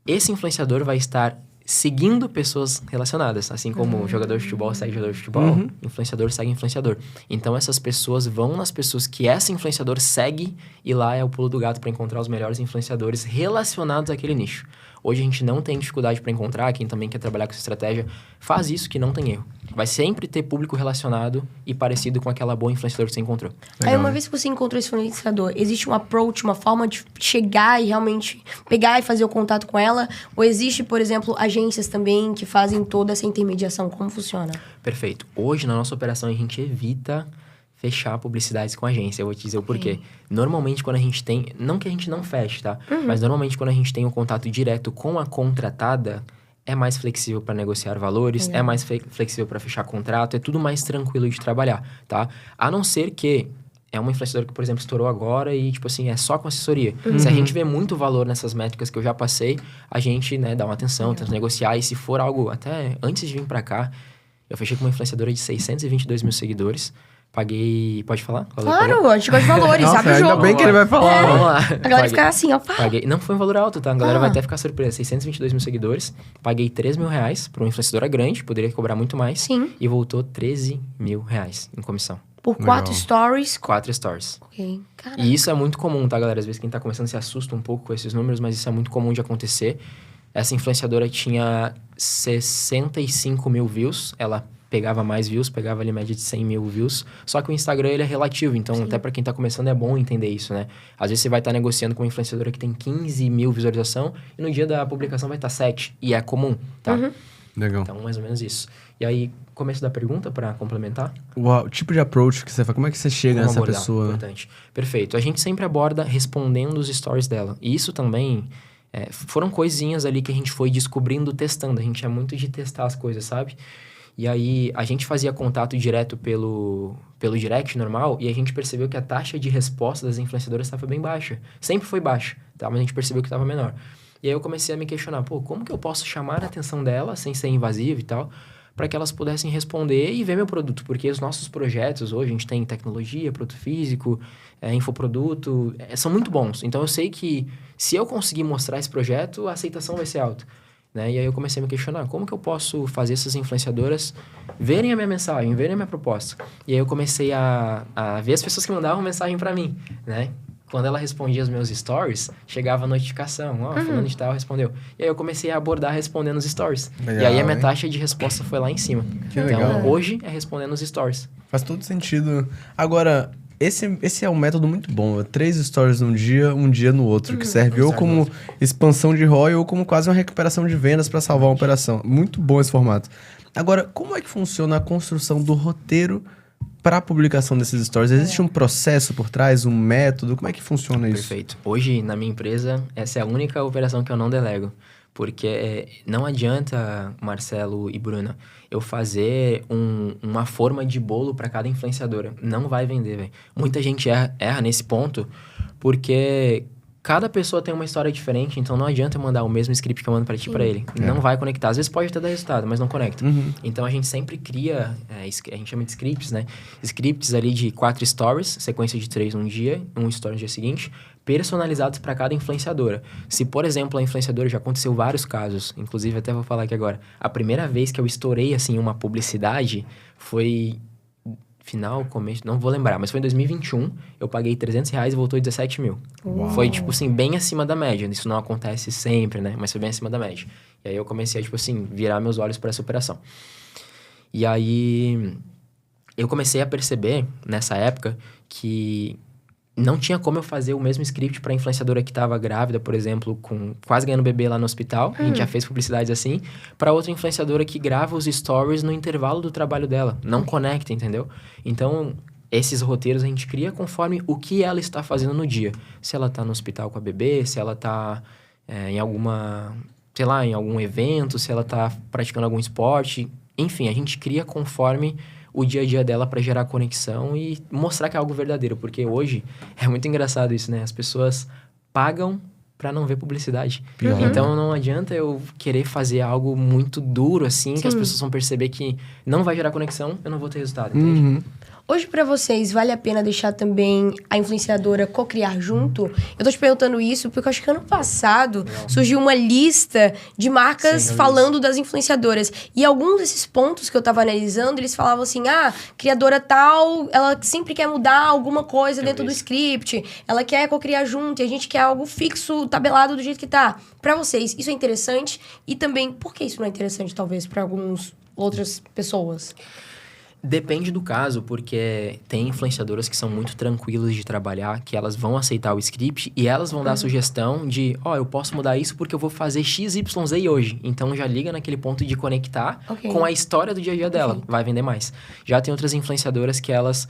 esse influenciador vai estar seguindo pessoas relacionadas. Assim como jogador de futebol segue jogador de futebol, influenciador segue influenciador. Então, essas pessoas vão nas pessoas que esse influenciador segue e lá é o pulo do gato para encontrar os melhores influenciadores relacionados àquele nicho. Hoje, a gente não tem dificuldade para encontrar. Quem também quer trabalhar com essa estratégia, faz isso que não tem erro. Vai sempre ter público relacionado e parecido com aquela boa influenciadora que você encontrou. Aí, uma vez que você encontrou esse influenciador, existe um approach, uma forma de chegar e realmente pegar e fazer o contato com ela? Ou existe, por exemplo, agências também que fazem toda essa intermediação? Como funciona? Perfeito. Hoje, na nossa operação, a gente evita fechar publicidades com a agência. Eu vou te dizer o porquê. Normalmente, quando a gente tem... Não que a gente não feche, tá? Mas normalmente, quando a gente tem um contato direto com a contratada, é mais flexível para negociar valores, é mais flexível para fechar contrato, é tudo mais tranquilo de trabalhar, tá? A não ser que é uma influenciadora que, por exemplo, estourou agora e, tipo assim, é só com assessoria. Se a gente vê muito valor nessas métricas que eu já passei, a gente, né, dá uma atenção, tenta negociar. E se for algo, até antes de vir para cá, eu fechei com uma influenciadora de 622 mil seguidores. Paguei... Pode falar? Claro, a gente gosta de valores, nossa, sabe o jogo. Ainda bem que ele vai falar. Vamos lá. A galera fica assim, ó. Paguei... Não foi um valor alto, tá? A galera vai até ficar surpresa. 622 mil seguidores. Paguei 3 mil reais pra uma influenciadora grande. Poderia cobrar muito mais. Sim. E voltou 13 mil reais em comissão. Por 4 stories? 4 stories. Ok. Caraca. E isso é muito comum, tá, galera? Às vezes quem tá começando se assusta um pouco com esses números, mas isso é muito comum de acontecer. Essa influenciadora tinha 65 mil views. Ela pegava mais views, pegava ali média de 100 mil views. Só que o Instagram, ele é relativo. Então, até pra quem tá começando, é bom entender isso, né? Às vezes, você vai estar negociando com uma influenciadora que tem 15 mil visualização e no dia da publicação vai estar 7. E é comum, tá? Legal. Então, mais ou menos isso. E aí, começo da pergunta para complementar? O tipo de approach que você faz, como é que você chega nessa pessoa? Importante. Perfeito. A gente sempre aborda respondendo os stories dela. E isso também foram coisinhas ali que a gente foi descobrindo, testando. A gente é muito de testar as coisas, sabe? E aí, a gente fazia contato direto pelo direct normal e a gente percebeu que a taxa de resposta das influenciadoras estava bem baixa. Sempre foi baixa, tá? Mas a gente percebeu que estava menor. E aí eu comecei a me questionar, como que eu posso chamar a atenção dela sem ser invasivo e tal, para que elas pudessem responder e ver meu produto? Porque os nossos projetos hoje, a gente tem tecnologia, produto físico, infoproduto, são muito bons. Então eu sei que se eu conseguir mostrar esse projeto, a aceitação vai ser alta. Né? E aí eu comecei a me questionar, como que eu posso fazer essas influenciadoras verem a minha mensagem, verem a minha proposta? E aí eu comecei a ver as pessoas que mandavam mensagem para mim, né? Quando ela respondia os meus stories, chegava a notificação, fulano de tal respondeu. E aí eu comecei a abordar respondendo os stories. Legal, e aí a minha taxa de resposta foi lá em cima. Que então, legal. hoje é respondendo os stories. Faz todo sentido. Agora, esse é um método muito bom. 3 stories num dia, um dia no outro, que serve ou como expansão de ROI ou como quase uma recuperação de vendas para salvar uma operação. Muito bom esse formato. Agora, como é que funciona a construção do roteiro para a publicação desses stories? Existe um processo por trás, um método? Como é que funciona isso? Perfeito. Hoje, na minha empresa, essa é a única operação que eu não delego. Porque não adianta, Marcelo e Bruna, eu fazer uma forma de bolo para cada influenciadora. Não vai vender, velho. Muita gente erra nesse ponto, porque cada pessoa tem uma história diferente, então não adianta eu mandar o mesmo script que eu mando para ti para ele. Não vai conectar. Às vezes pode até dar resultado, mas não conecta. Então a gente sempre cria, a gente chama de scripts, né? Scripts ali de 4 stories, sequência de 3 num dia, um story no dia seguinte, personalizados para cada influenciadora. Se, por exemplo, a influenciadora, já aconteceu vários casos, inclusive até vou falar aqui agora, a primeira vez que eu estourei, assim, uma publicidade foi começo, não vou lembrar, mas foi em 2021, eu paguei R$300 e voltou 17 mil. Uau. Foi, tipo assim, bem acima da média. Isso não acontece sempre, né? Mas foi bem acima da média. E aí eu comecei a, tipo assim, virar meus olhos para essa operação. E aí eu comecei a perceber, nessa época, que não tinha como eu fazer o mesmo script para influenciadora que estava grávida, por exemplo, quase ganhando bebê lá no hospital. A gente já fez publicidades assim. Para outra influenciadora que grava os stories no intervalo do trabalho dela. Não conecta, entendeu? Então, esses roteiros a gente cria conforme o que ela está fazendo no dia. Se ela está no hospital com a bebê, se ela está em alguma, sei lá, em algum evento, se ela está praticando algum esporte. Enfim, a gente cria conforme o dia a dia dela para gerar conexão e mostrar que é algo verdadeiro. Porque hoje é muito engraçado isso, né? As pessoas pagam para não ver publicidade. Então não adianta eu querer fazer algo muito duro assim, que as pessoas vão perceber que não vai gerar conexão, eu não vou ter resultado, entende? Hoje, pra vocês, vale a pena deixar também a influenciadora co-criar junto? Eu tô te perguntando isso porque eu acho que ano passado surgiu uma lista de marcas falando das influenciadoras. E alguns desses pontos que eu tava analisando, eles falavam assim, criadora tal, ela sempre quer mudar alguma coisa dentro do script, ela quer co-criar junto e a gente quer algo fixo, tabelado do jeito que tá. Pra vocês, isso é interessante? E também, por que isso não é interessante, talvez, pra algumas outras pessoas? Depende do caso, porque tem influenciadoras que são muito tranquilas de trabalhar, que elas vão aceitar o script e elas vão dar a sugestão de, eu posso mudar isso porque eu vou fazer XYZ hoje. Então já liga naquele ponto de conectar com a história do dia a dia dela. Vai vender mais. Já tem outras influenciadoras que elas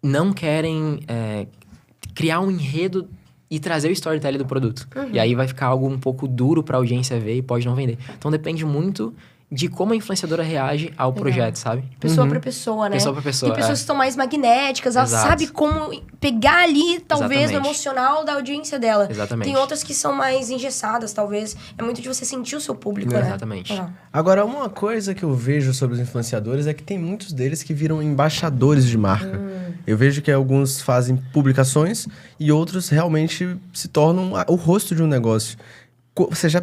não querem criar um enredo e trazer o storytelling do produto. E aí vai ficar algo um pouco duro pra audiência ver e pode não vender. Então depende muito de como a influenciadora reage ao projeto, sabe? Pessoa pra pessoa, né? Pessoa pra pessoa, Tem pessoas que estão mais magnéticas, ela sabe como pegar ali, talvez, no emocional da audiência dela. Exatamente. Tem outras que são mais engessadas, talvez. É muito de você sentir o seu público, né? Exatamente. Agora, uma coisa que eu vejo sobre os influenciadores é que tem muitos deles que viram embaixadores de marca. Eu vejo que alguns fazem publicações e outros realmente se tornam o rosto de um negócio. Você já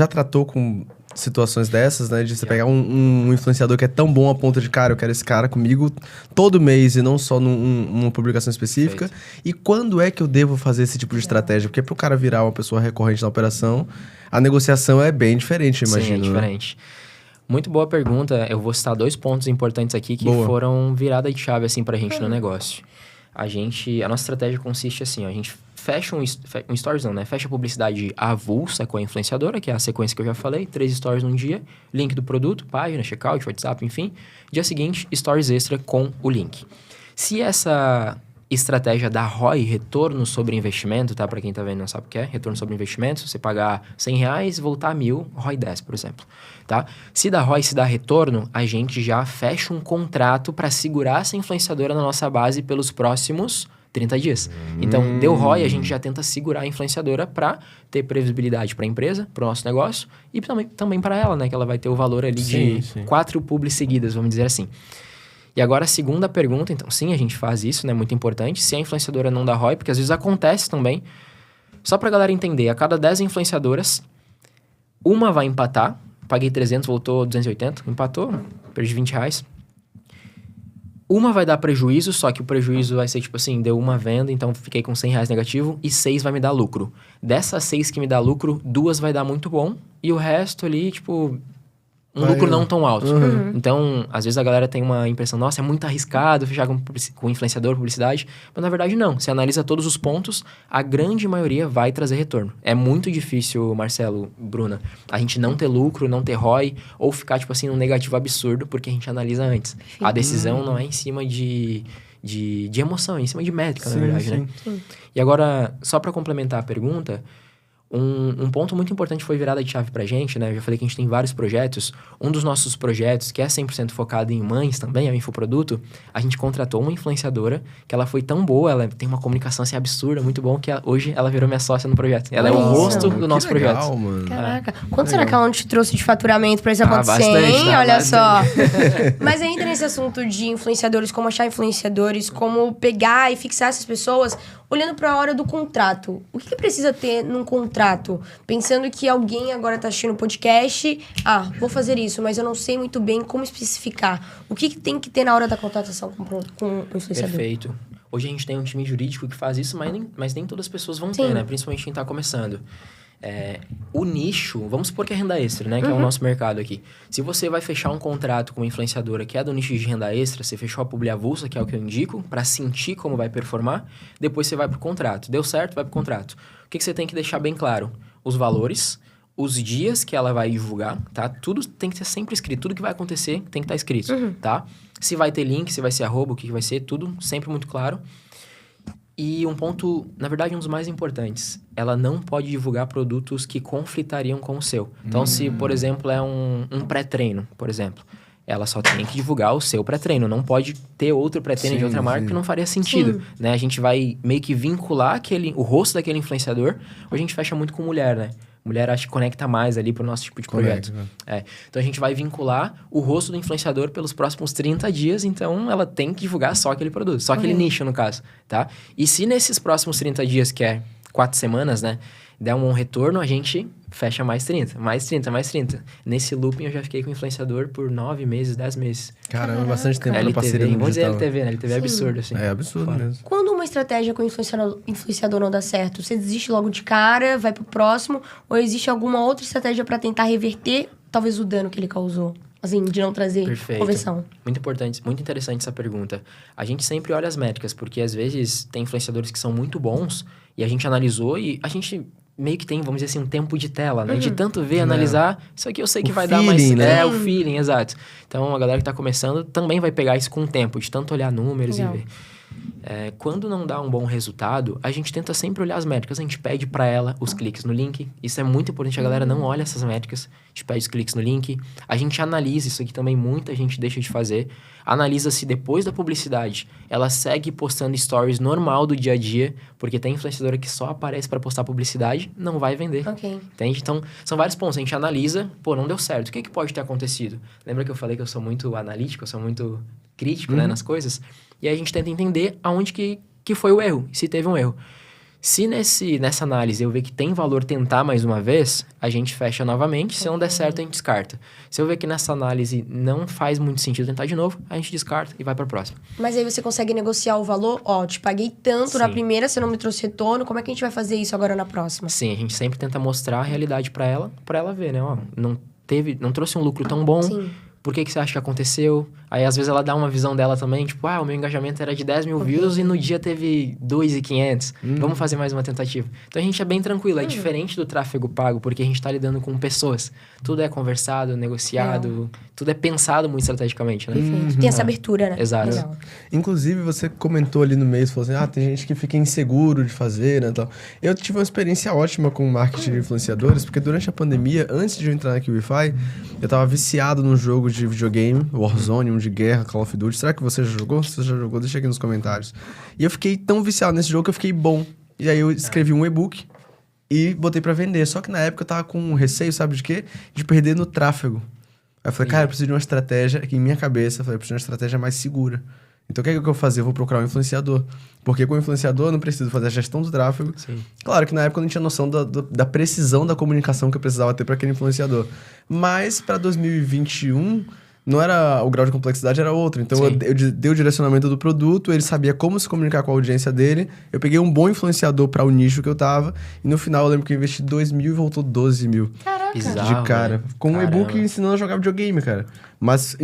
tratou com situações dessas, né? De você pegar um influenciador que é tão bom a ponto de, cara, eu quero esse cara comigo todo mês e não só numa publicação específica. E quando é que eu devo fazer esse tipo de estratégia? Porque pro cara virar uma pessoa recorrente na operação, a negociação é bem diferente, eu imagino. Sim, é diferente. Muito boa pergunta. Eu vou citar 2 pontos importantes aqui que foram virada de chave, assim, pra gente no negócio. A nossa estratégia consiste assim, a gente fecha um stories não, né? Fecha a publicidade avulsa com a influenciadora, que é a sequência que eu já falei, 3 stories num dia, link do produto, página, checkout, WhatsApp, enfim. Dia seguinte, stories extra com o link. Se essa estratégia da ROI, retorno sobre investimento, tá? Para quem tá vendo não sabe o que é, retorno sobre investimento, você pagar R$100, voltar 1.000, ROI 10, por exemplo, tá? Se dá ROI, se dá retorno, a gente já fecha um contrato para segurar essa influenciadora na nossa base pelos próximos 30 dias. Então, deu ROI, a gente já tenta segurar a influenciadora para ter previsibilidade para a empresa, para o nosso negócio e também para ela, né? Que ela vai ter o valor ali de 4 publis seguidas, vamos dizer assim. E agora, a segunda pergunta, então, sim, a gente faz isso, né? Muito importante. Se a influenciadora não dá ROI, porque às vezes acontece também. Só pra galera entender, a cada 10 influenciadoras, uma vai empatar. Paguei 300, voltou 280. Empatou, perdi R$20. Uma vai dar prejuízo, só que o prejuízo vai ser, tipo assim, deu uma venda, então fiquei com R$100 negativo. E 6 vai me dar lucro. Dessas 6 que me dá lucro, 2 vai dar muito bom. E o resto ali, tipo... lucro não tão alto. Então, às vezes a galera tem uma impressão, nossa, é muito arriscado fechar com influenciador, publicidade. Mas na verdade não. Você analisa todos os pontos, a grande maioria vai trazer retorno. É muito difícil, Marcelo, Bruna, a gente não ter lucro, não ter ROI, ou ficar, tipo assim, num negativo absurdo, porque a gente analisa antes. A decisão não é em cima de emoção, é em cima de métrica, na verdade, né? Sim. E agora, só para complementar a pergunta... Um ponto muito importante foi virada de chave pra gente, né? Eu já falei que a gente tem vários projetos. Um dos nossos projetos, que é 100% focado em mães também, é o infoproduto, a gente contratou uma influenciadora, que ela foi tão boa, ela tem uma comunicação assim absurda, muito bom, que hoje ela virou minha sócia no projeto. Ela é o rosto do nosso projeto. Mano. Caraca. Quanto será que ela não te trouxe de faturamento pra isso acontecer, bastante, hein? tá? Olha só. Bastante. Mas ainda nesse assunto de influenciadores, como achar influenciadores, como pegar e fixar essas pessoas, olhando para a hora do contrato, o que precisa ter num contrato? Pensando que alguém agora está assistindo o podcast, vou fazer isso, mas eu não sei muito bem como especificar. O que tem que ter na hora da contratação com o influenciador? Perfeito. Hoje a gente tem um time jurídico que faz isso, mas nem todas as pessoas vão ter, né? Principalmente quem está começando. O nicho, vamos supor que é renda extra, né? Que é o nosso mercado aqui. Se você vai fechar um contrato com uma influenciadora que é do nicho de renda extra, você fechou a publi avulsa, que é o que eu indico, para sentir como vai performar, depois você vai pro contrato. Deu certo, vai pro contrato. O que você tem que deixar bem claro? Os valores, os dias que ela vai divulgar, tá? Tudo tem que ser sempre escrito. Tudo que vai acontecer tem que estar escrito, tá? Se vai ter link, se vai ser arroba, o que vai ser, tudo sempre muito claro. E um ponto, na verdade, um dos mais importantes. Ela não pode divulgar produtos que conflitariam com o seu. Então, se, por exemplo, é um pré-treino, por exemplo, ela só tem que divulgar o seu pré-treino. Não pode ter outro pré-treino de outra marca que não faria sentido. Né? A gente vai meio que vincular o rosto daquele influenciador. Hoje a gente fecha muito com mulher, né? Mulher, acho que conecta mais ali pro nosso tipo de projeto. Então, a gente vai vincular o rosto do influenciador pelos próximos 30 dias. Então, ela tem que divulgar só aquele produto. Só aquele nicho, no caso, tá? E se nesses próximos 30 dias, que é 4 semanas, né? Der um retorno, a gente fecha mais 30. Mais 30, mais 30. Nesse looping, eu já fiquei com o influenciador por 9 meses, 10 meses. Caramba, bastante tempo na parceria LTV, no vamos dizer digital. LTV, né? LTV é absurdo, assim. É absurdo mesmo. Quando uma estratégia com o influenciador não dá certo, você desiste logo de cara, vai pro próximo, ou existe alguma outra estratégia para tentar reverter, talvez, o dano que ele causou? Assim, de não trazer conversão. Muito importante, muito interessante essa pergunta. A gente sempre olha as métricas, porque às vezes tem influenciadores que são muito bons, e a gente analisou e a gente meio que tem, vamos dizer assim, um tempo de tela, né? De tanto ver, analisar, isso aqui eu sei que vai dar mais... né? O feeling, exato. Então, a galera que tá começando também vai pegar isso com o tempo, de tanto olhar números e ver. Quando não dá um bom resultado, a gente tenta sempre olhar as métricas. A gente pede para ela os cliques no link. Isso é muito importante. A galera não olha essas métricas. A gente pede os cliques no link. A gente analisa. Isso aqui também muita gente deixa de fazer. Analisa se depois da publicidade ela segue postando stories normal do dia a dia. Porque tem influenciadora que só aparece para postar publicidade. Não vai vender. Entende? Então, são vários pontos. A gente analisa. Pô, não deu certo. O que pode ter acontecido? Lembra que eu falei que eu sou muito analítico? Eu sou muito crítico, né, nas coisas? E aí a gente tenta entender aonde que foi o erro, se teve um erro. Se nessa análise eu ver que tem valor tentar mais uma vez, a gente fecha novamente. Se não der certo, a gente descarta. Se eu ver que nessa análise não faz muito sentido tentar de novo, a gente descarta e vai para a próxima. Mas aí você consegue negociar o valor? Te paguei tanto na primeira, você não me trouxe retorno, como é que a gente vai fazer isso agora na próxima? Sim, a gente sempre tenta mostrar a realidade para ela ver, né? Não trouxe um lucro tão bom. Por que você acha que aconteceu? Aí, às vezes, ela dá uma visão dela também, tipo, o meu engajamento era de 10 mil views e no dia teve 2.500. Vamos fazer mais uma tentativa. Então, a gente é bem tranquilo. É diferente do tráfego pago, porque a gente tá lidando com pessoas. Tudo é conversado, negociado, tudo é pensado muito estrategicamente, né? Perfeito. Tem essa abertura, né? Exato. Legal. Inclusive, você comentou ali no mês, falou assim, tem gente que fica inseguro de fazer, né, tal. Eu tive uma experiência ótima com marketing de influenciadores, porque durante a pandemia, antes de eu entrar na QIFI, eu tava viciado num jogo de videogame, Warzone, um de guerra, Call of Duty. Será que você já jogou? Se você já jogou, deixa aqui nos comentários. E eu fiquei tão viciado nesse jogo que eu fiquei bom. E aí eu escrevi um e-book e botei pra vender. Só que na época eu tava com receio, sabe de quê? De perder no tráfego. Aí eu falei, cara, eu preciso de uma estratégia, aqui em minha cabeça, eu preciso de uma estratégia mais segura. Então, o que é que eu vou fazer? Eu vou procurar um influenciador. Porque com o influenciador eu não preciso fazer a gestão do tráfego. Sim. Claro que na época eu não tinha noção da precisão da comunicação que eu precisava ter para aquele influenciador. Mas, para 2021, não era o grau de complexidade, era outro. Então, eu dei o direcionamento do produto, ele sabia como se comunicar com a audiência dele. Eu peguei um bom influenciador para o nicho que eu tava. E no final, eu lembro que eu investi 2 mil e voltou 12 mil. Caraca. Bizarro, de cara. Com um e-book ensinando a jogar videogame, cara. Mas...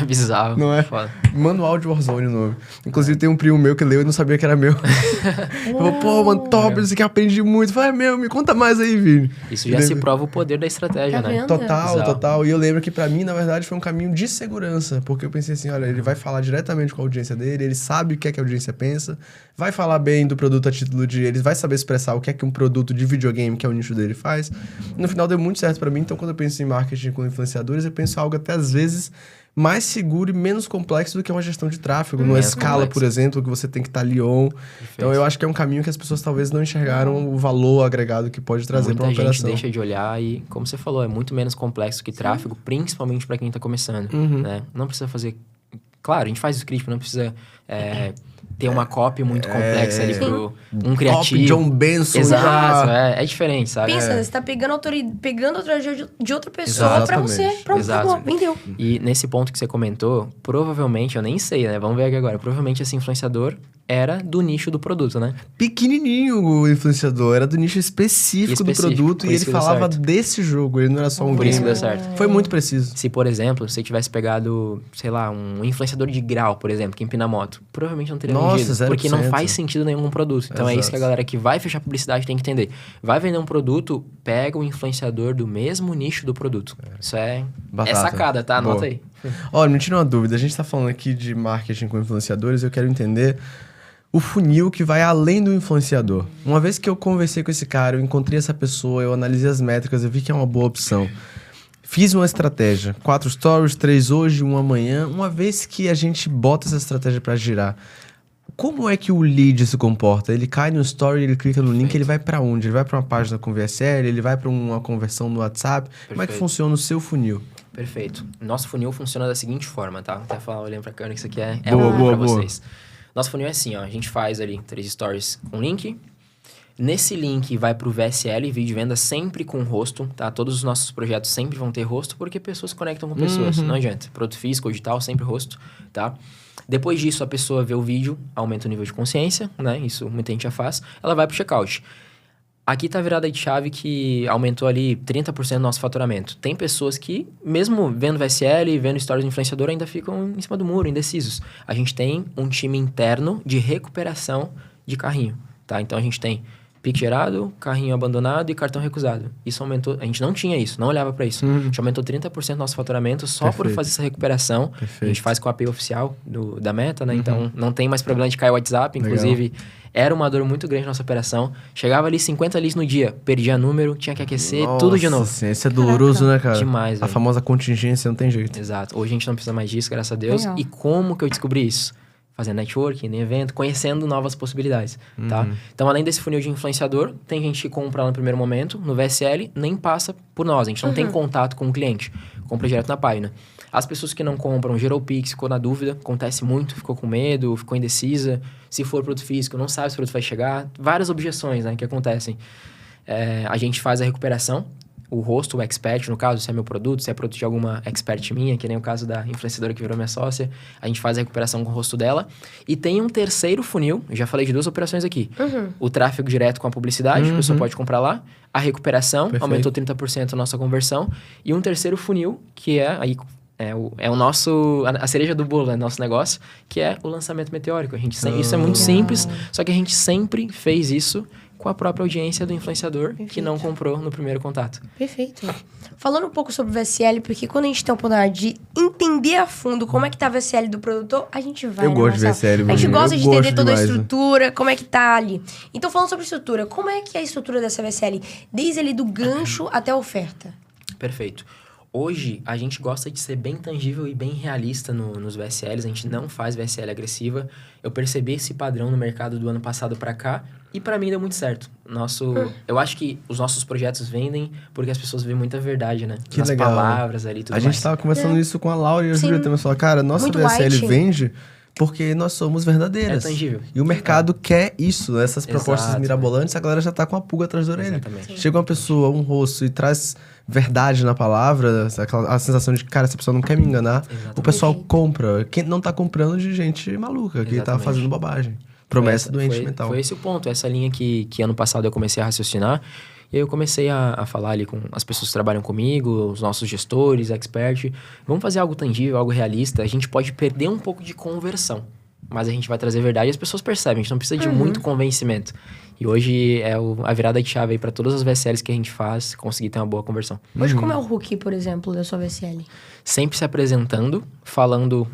Bizarro. Não é? Foda. Manual de Warzone o nome. Inclusive, tem um primo meu que leu e não sabia que era meu. Eu falei, pô, mano, top, isso aqui aprendi muito. Eu falei, meu, me conta mais aí, Vini. Isso já se prova o poder da estratégia, Tá né? vendo? Total. E eu lembro que pra mim, na verdade, foi um caminho de segurança. Porque eu pensei assim, olha, ele vai falar diretamente com a audiência dele, ele sabe o que é que a audiência pensa, vai falar bem do produto a título de... Ele vai saber expressar o que é que um produto de videogame, que é o nicho dele, faz. No final, deu muito certo pra mim. Então, quando eu penso em marketing com influenciadores, eu penso em algo até, às vezes, mais seguro e menos complexo do que uma gestão de tráfego. Numa escala, complexo, por exemplo, que você tem que estar ali on. Então, eu acho que é um caminho que as pessoas talvez não enxergaram o valor agregado que pode trazer para uma operação. Muita gente deixa de olhar e, como você falou, é muito menos complexo que tráfego, principalmente para quem está começando, né? Não precisa fazer... Claro, a gente faz script, não precisa ter uma copy muito complexa ali pro um criativo. John Benson. Exato, é diferente, sabe? Pensa, você tá pegando autoridade de outra pessoa pra você. Pronto, acabou, vendeu. E nesse ponto que você comentou, provavelmente, eu nem sei, né? Vamos ver aqui agora. Provavelmente esse influenciador era do nicho do produto, né? Pequenininho o influenciador, era do nicho específico do produto e ele falava desse jogo, ele não era só um game. Por isso que deu certo. Foi muito preciso. Se, por exemplo, você tivesse pegado, sei lá, um influenciador de grau, por exemplo, que empina moto, provavelmente não teria vendido, 0%. Porque não faz sentido nenhum com o produto. Então é isso que a galera que vai fechar publicidade tem que entender. Vai vender um produto, pega o influenciador do mesmo nicho do produto. Isso é sacada, tá? Anota aí. Olha, me tira uma dúvida. A gente tá falando aqui de marketing com influenciadores, eu quero entender o funil que vai além do influenciador. Uma vez que eu conversei com esse cara, eu encontrei essa pessoa, eu analisei as métricas, eu vi que é uma boa opção. Fiz uma estratégia. 4 stories, 3 hoje, 1 amanhã. Uma vez que a gente bota essa estratégia para girar, como é que o lead se comporta? Ele cai no story, ele clica no link, ele vai para onde? Ele vai para uma página com VSL, ele vai para uma conversão no WhatsApp? Perfeito. Como é que funciona o seu funil? Perfeito. Nosso funil funciona da seguinte forma, tá? Até falar, olhando pra câmera, que isso aqui é bom pra vocês. Nosso funil é assim, ó. A gente faz ali 3 stories com link. Nesse link vai pro VSL, vídeo de venda, sempre com rosto, tá? Todos os nossos projetos sempre vão ter rosto, porque pessoas conectam com pessoas. Não adianta. Produto físico ou digital, sempre rosto, tá? Depois disso, a pessoa vê o vídeo, aumenta o nível de consciência, né? Isso muita gente já faz. Ela vai pro checkout. Aqui tá a virada de chave que aumentou ali 30% do nosso faturamento. Tem pessoas que, mesmo vendo VSL, vendo stories do influenciador, ainda ficam em cima do muro, indecisos. A gente tem um time interno de recuperação de carrinho, tá? Então, a gente tem Pix gerado, carrinho abandonado e cartão recusado. Isso aumentou... A gente não tinha isso, não olhava para isso. A gente aumentou 30% do nosso faturamento só por fazer essa recuperação. A gente faz com a API oficial da Meta, né? Então, não tem mais problema de cair o WhatsApp. Inclusive, era uma dor muito grande na nossa operação. Chegava ali 50 leads no dia, perdia número, tinha que aquecer, tudo de novo. Sim, isso é doloroso, né, cara? Demais, a famosa contingência, não tem jeito. Exato. Hoje a gente não precisa mais disso, graças a Deus. E como que eu descobri isso? Fazendo networking, em evento, conhecendo novas possibilidades, tá? Então, além desse funil de influenciador, tem gente que compra lá no primeiro momento, no VSL, nem passa por nós. A gente não tem contato com o cliente. Compra direto na página. As pessoas que não compram, gerou Pix, ficou na dúvida, acontece muito, ficou com medo, ficou indecisa. Se for produto físico, não sabe se o produto vai chegar. Várias objeções, né, que acontecem. A gente faz a recuperação. O rosto, o expert, no caso, se é meu produto, se é produto de alguma expert minha, que nem o caso da influenciadora que virou minha sócia, a gente faz a recuperação com o rosto dela. E tem um terceiro funil, eu já falei de 2 operações aqui. O tráfego direto com a publicidade, a pessoa pode comprar lá. A recuperação, aumentou 30% a nossa conversão. E um terceiro funil, que é, aí é o nosso... A cereja do bolo, né? Nosso negócio, que é o lançamento meteórico. Isso é muito simples, só que a gente sempre fez isso com a própria audiência do influenciador que não comprou no primeiro contato. Perfeito. Falando um pouco sobre o VSL, porque quando a gente tem a oportunidade de entender a fundo como é que tá o VSL do produtor, a gente vai, Eu gosto de VSL, a gente gosta de entender toda demais, a estrutura, como é que tá ali. Então, falando sobre estrutura, como é que é a estrutura dessa VSL? Desde ali do gancho até a oferta. Perfeito. Hoje, a gente gosta de ser bem tangível e bem realista nos VSLs. A gente não faz VSL agressiva. Eu percebi esse padrão no mercado do ano passado para cá e para mim deu muito certo. Eu acho que os nossos projetos vendem porque as pessoas veem muita verdade, né? Que nas legal. palavras ali e tudo A mais. gente tava conversando isso com a Laura e a Sim. Júlia também. Falou, cara, nossa Muito VSL white. vende porque nós somos verdadeiras. É tangível. E o mercado quer isso, essas propostas Exato, mirabolantes, a galera já tá com a pulga atrás da orelha. Exatamente. Chega uma pessoa, um rosto e traz verdade na palavra, a sensação de que, cara, essa pessoa não quer me enganar. Exatamente. O pessoal compra. Quem não tá comprando de gente maluca, que tá Exatamente. fazendo bobagem. Promessa doente mental. Foi esse o ponto, essa linha que ano passado eu comecei a raciocinar. E aí eu comecei a falar ali com as pessoas que trabalham comigo, os nossos gestores, experts. Vamos fazer algo tangível, algo realista. A gente pode perder um pouco de conversão, mas a gente vai trazer verdade e as pessoas percebem. A gente não precisa de muito convencimento. E hoje é a virada de chave aí para todas as VSLs que a gente faz, conseguir ter uma boa conversão. Hoje, como é o hook, por exemplo, da sua VSL? Sempre se apresentando, falando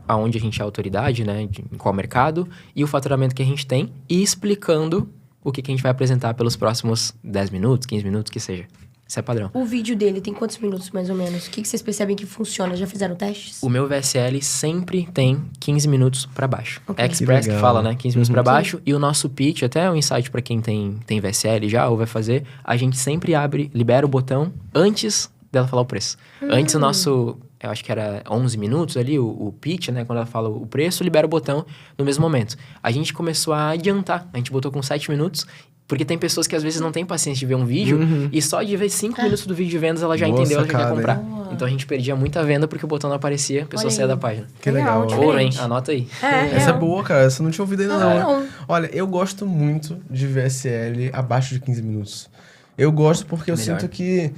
aonde a gente é autoridade, né? Em qual mercado e o faturamento que a gente tem e explicando o que a gente vai apresentar pelos próximos 10 minutos, 15 minutos, que seja. Isso é padrão. O vídeo dele tem quantos minutos, mais ou menos? O que vocês percebem que funciona? Já fizeram testes? O meu VSL sempre tem 15 minutos para baixo. Ok. Express Que que legal. fala, né? 15 minutos para baixo. E o nosso pitch, até um insight para quem tem VSL já ou vai fazer, a gente sempre libera o botão antes dela falar o preço. Antes o nosso, eu acho que era 11 minutos ali, o pitch, né? Quando ela fala o preço, libera o botão no mesmo momento. A gente começou a adiantar. A gente botou com 7 minutos. Porque tem pessoas que às vezes não têm paciência de ver um vídeo e só de ver 5 minutos do vídeo de vendas ela já Boa entendeu, ela já quer sacada, comprar. hein? Então a gente perdia muita venda porque o botão não aparecia, a pessoa Olha saía aí. da página. Que legal. Ouro, hein? diferente. Anota aí. Essa é boa, cara. Essa eu não tinha ouvido ainda, não. Não. Olha, eu gosto muito de VSL abaixo de 15 minutos. Eu gosto porque eu Melhor. sinto que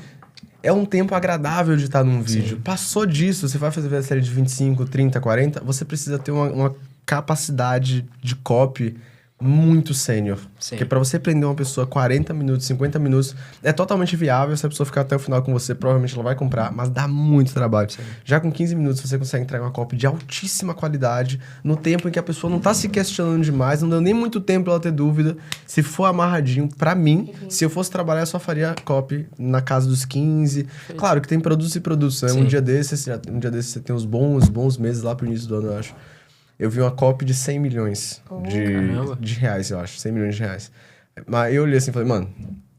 é um tempo agradável de estar num vídeo. Passou disso, você vai fazer VSL de 25, 30, 40, você precisa ter uma capacidade de copy muito sênior. Sim. Porque pra você prender uma pessoa 40 minutos, 50 minutos, é totalmente viável. Se a pessoa ficar até o final com você, provavelmente ela vai comprar, mas dá muito trabalho. Já com 15 minutos, você consegue entregar uma copy de altíssima qualidade, no tempo em que a pessoa não tá se questionando demais, não deu nem muito tempo pra ela ter dúvida. Se for amarradinho, pra mim, se eu fosse trabalhar, eu só faria copy na casa dos 15. Claro que tem produtos e produtos, né? Sim. Um dia desses você tem uns bons meses lá pro início do ano, eu acho. Eu vi uma copy de 100 milhões de reais, eu acho. 100 milhões de reais. Mas eu olhei assim e falei, mano,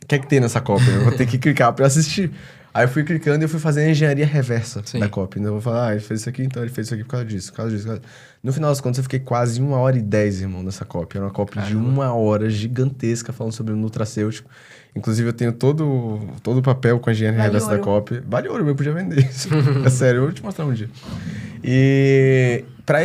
o que é que tem nessa copy? Eu vou ter que clicar pra assistir. Aí eu fui clicando e eu fui fazer a engenharia reversa da copy. Então eu vou falar, ele fez isso aqui, então ele fez isso aqui por causa disso, por causa disso. Por causa disso. No final das contas, eu fiquei quase 1h10, irmão, nessa copy. Era uma copy de 1 hora gigantesca falando sobre o nutracêutico. Inclusive, eu tenho todo o papel com a engenharia Vale reversa da ouro. copy. Vale ouro, eu podia vender isso. É sério, eu vou te mostrar um dia.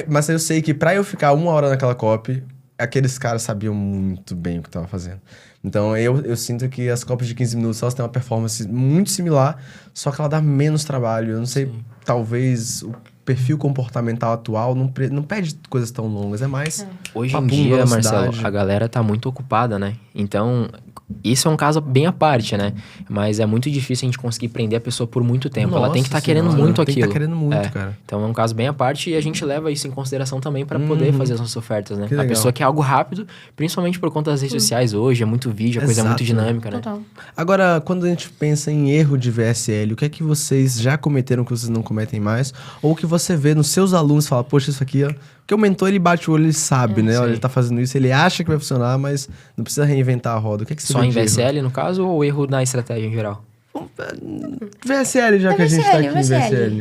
Mas eu sei que pra eu ficar 1 hora naquela copy, aqueles caras sabiam muito bem o que estavam fazendo. Então, eu sinto que as copies de 15 minutos, elas têm uma performance muito similar, só que ela dá menos trabalho. Eu não sei, talvez o perfil comportamental atual não pede coisas tão longas, é mais... Hoje em papum, dia, velocidade. Marcelo, a galera tá muito ocupada, né? Então, isso é um caso bem à parte, né? Mas é muito difícil a gente conseguir prender a pessoa por muito tempo. Ela tem que estar querendo muito Tem que aquilo. estar querendo muito, É. cara. Então é um caso bem à parte e a gente leva isso em consideração também para poder fazer as nossas ofertas, né? Que A legal. pessoa quer algo rápido, principalmente por conta das redes sociais hoje, é muito vídeo, a coisa é muito Exato, né? dinâmica, né? Total. Agora, quando a gente pensa em erro de VSL, o que é que vocês já cometeram que vocês não cometem mais? Ou que você vê nos seus alunos e fala, poxa, isso aqui, ó... Porque o mentor, ele bate o olho, ele sabe, né? Olha, sim. ele tá fazendo isso, ele acha que vai funcionar, mas não precisa reinventar a roda. O que é que você Só vê em de erro? VSL, no caso, ou erro na estratégia em geral? VSL, já É que a gente tá aqui VSL. em VSL.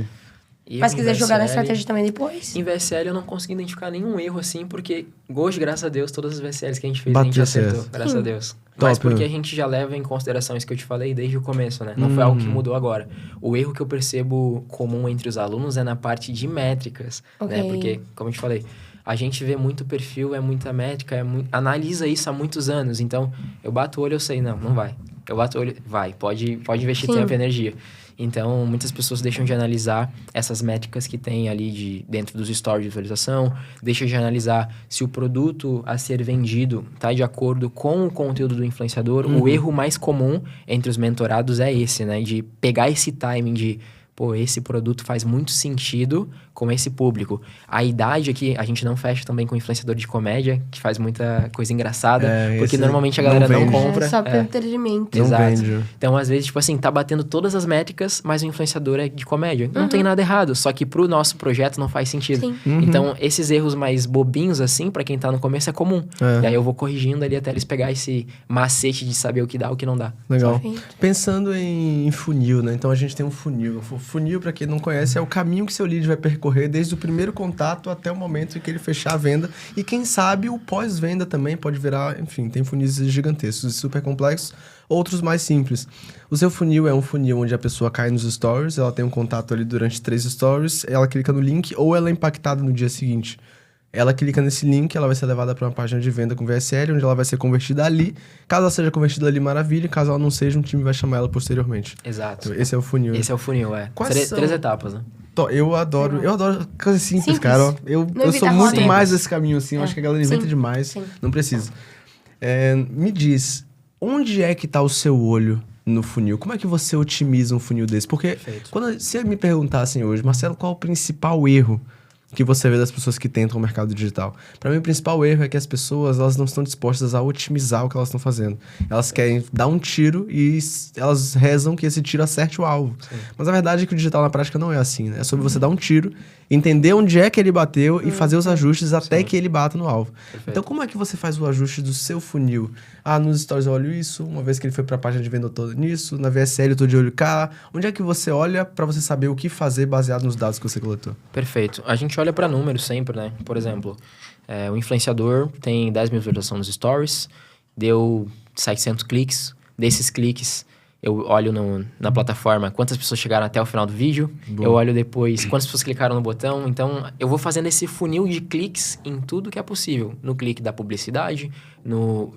Erro Mas em quiser jogar na VSL, estratégia também depois? Em VSL eu não consegui identificar nenhum erro assim, porque hoje, graças a Deus, todas as VSLs que a gente fez, Bateu a gente acertou, certo. graças a Deus. Top, Mas porque né? a gente já leva em consideração isso que eu te falei desde o começo, né? Não foi algo que mudou agora. O erro que eu percebo comum entre os alunos é na parte de métricas, né? Ok. Porque, como eu te falei, a gente vê muito perfil, é muita métrica, analisa isso há muitos anos. Então, eu bato o olho, eu sei, não vai. Eu bato o olho, pode investir Sim. tempo e energia. Então, muitas pessoas deixam de analisar essas métricas que tem ali dentro dos stories de visualização, deixam de analisar se o produto a ser vendido está de acordo com o conteúdo do influenciador. O erro mais comum entre os mentorados é esse, né? De pegar esse timing de, pô, esse produto faz muito sentido com esse público. A idade aqui, a gente não fecha também com influenciador de comédia, que faz muita coisa engraçada, porque normalmente a galera não compra. Só para entretenimento. Não Exato. vende. Então, às vezes, tipo assim, tá batendo todas as métricas, mas o influenciador é de comédia. Não tem nada errado, só que pro nosso projeto não faz sentido. Sim. Então, esses erros mais bobinhos, assim, pra quem tá no começo, é comum. E aí eu vou corrigindo ali até eles pegar esse macete de saber o que dá e o que não dá. Legal. Perfeito. Pensando em funil, né? Então a gente tem um funil. O funil, para quem não conhece, é o caminho que seu lead vai percorrer desde o primeiro contato até o momento em que ele fechar a venda. E quem sabe o pós-venda também pode virar, enfim, tem funis gigantescos e super complexos, outros mais simples. O seu funil é um funil onde a pessoa cai nos stories, ela tem um contato ali durante 3 stories, ela clica no link ou ela é impactada no dia seguinte. Ela clica nesse link, ela vai ser levada para uma página de venda com VSL, onde ela vai ser convertida ali. Caso ela seja convertida ali, maravilha. Caso ela não seja, um time vai chamar ela posteriormente. Exato. Então, esse é o funil. Esse é o funil, é. Quais são- Três etapas, né? Eu adoro coisas simples, Simples. cara. Ó. Eu Não sou evita muito roda. mais desse caminho, assim. Eu acho que a galera inventa Sim. demais. Sim. Não precisa. Me diz, onde é que tá o seu olho no funil? Como é que você otimiza um funil desse? Porque Perfeito. quando você me perguntassem hoje, Marcelo, qual o principal erro que você vê das pessoas que tentam o mercado digital? Para mim, o principal erro é que as pessoas elas não estão dispostas a otimizar o que elas estão fazendo. Elas querem dar um tiro e elas rezam que esse tiro acerte o alvo. Sim. Mas a verdade é que o digital na prática não é assim, né? É sobre você dar um tiro, entender onde é que ele bateu e fazer os ajustes até que ele bata no alvo. Perfeito. Então, como é que você faz o ajuste do seu funil? Ah, nos stories eu olho isso, uma vez que ele foi para a página de venda eu tô nisso, na VSL eu tô de olho cá. Onde é que você olha para você saber o que fazer baseado nos dados que você coletou? Perfeito. A gente olha para números sempre, né? Por exemplo, o influenciador tem 10 mil visualizações nos stories, deu 700 cliques. Desses cliques, eu olho na plataforma quantas pessoas chegaram até o final do vídeo. Boa. Eu olho depois quantas pessoas clicaram no botão. Então, eu vou fazendo esse funil de cliques em tudo que é possível. No clique da publicidade, no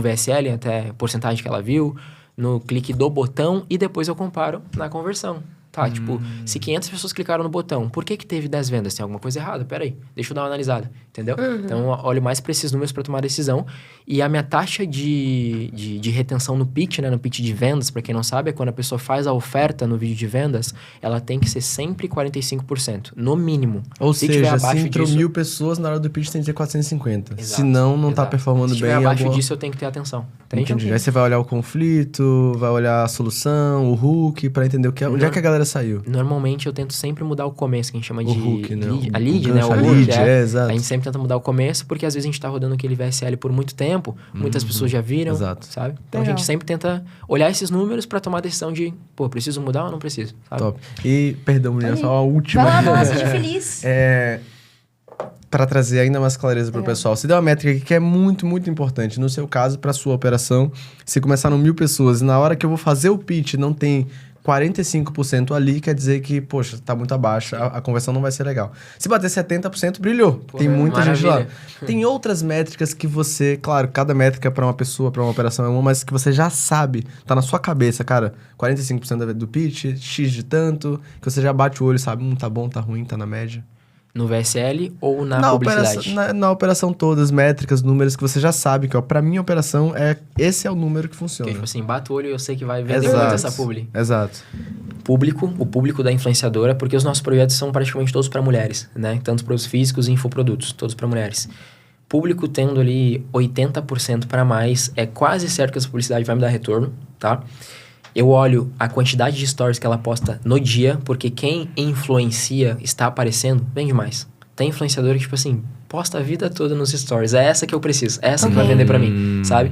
VSL, até a porcentagem que ela viu, no clique do botão e depois eu comparo na conversão. Tá, tipo, se 500 pessoas clicaram no botão, por que teve 10 vendas? Tem alguma coisa errada? Pera aí, deixa eu dar uma analisada, entendeu? Então, eu olho mais para esses números para tomar decisão. E a minha taxa de retenção no pitch, né? No pitch de vendas, para quem não sabe, é quando a pessoa faz a oferta no vídeo de vendas, ela tem que ser sempre 45%, no mínimo. Ou Se tiver seja, se abaixo entrou disso- 1.000 pessoas, na hora do pitch tem que ter 450. Exato, Senão, não tá exato. performando Se bem. tiver abaixo alguma- disso, eu tenho que ter atenção. Entende? Entendi. Aí você vai olhar o conflito, vai olhar a solução, o hook, para entender onde é que a galera saiu. Normalmente eu tento sempre mudar o começo, que a gente chama O de hook, né? lead, O a lead, né? gancho, O a hook, lead, exato. A gente sempre tenta mudar o começo, porque às vezes a gente tá rodando aquele VSL por muito tempo, muitas pessoas já viram, exato. sabe? Então a Legal. gente sempre tenta olhar esses números pra tomar a decisão de, pô, preciso mudar ou não preciso, sabe? Top. E, perdão, menina, só a última. Vai lá, nossa, que feliz. Para trazer ainda mais clareza para o Legal. pessoal. Você deu uma métrica aqui que é muito, muito importante. No seu caso, para sua operação, se começaram 1.000 pessoas e na hora que eu vou fazer o pitch não tem 45% ali, quer dizer que, poxa, tá muito abaixo, a conversão não vai ser legal. Se bater 70%, brilhou. Pô, tem muita gente lá. maravilha. Tem outras métricas que você, claro, cada métrica para uma pessoa, para uma operação é uma, mas que você já sabe, tá na sua cabeça, cara, 45% do pitch, X de tanto, que você já bate o olho e sabe, tá bom, tá ruim, tá na média. No VSL ou na publicidade? Na operação todas, métricas, números que você já sabe que, ó, pra minha operação, esse é o número que funciona. Porque, tipo assim, bato o olho e eu sei que vai vender Exato. muito essa publi. Exato. O público da influenciadora, porque os nossos projetos são praticamente todos para mulheres, né? Tanto produtos físicos e infoprodutos, todos para mulheres. Público tendo ali 80% para mais, é quase certo que essa publicidade vai me dar retorno, tá? Eu olho a quantidade de stories que ela posta no dia, porque quem influencia está aparecendo, bem demais. Tem influenciadora que, tipo assim, posta a vida toda nos stories. É essa que eu preciso, é essa que vai vender pra mim, sabe?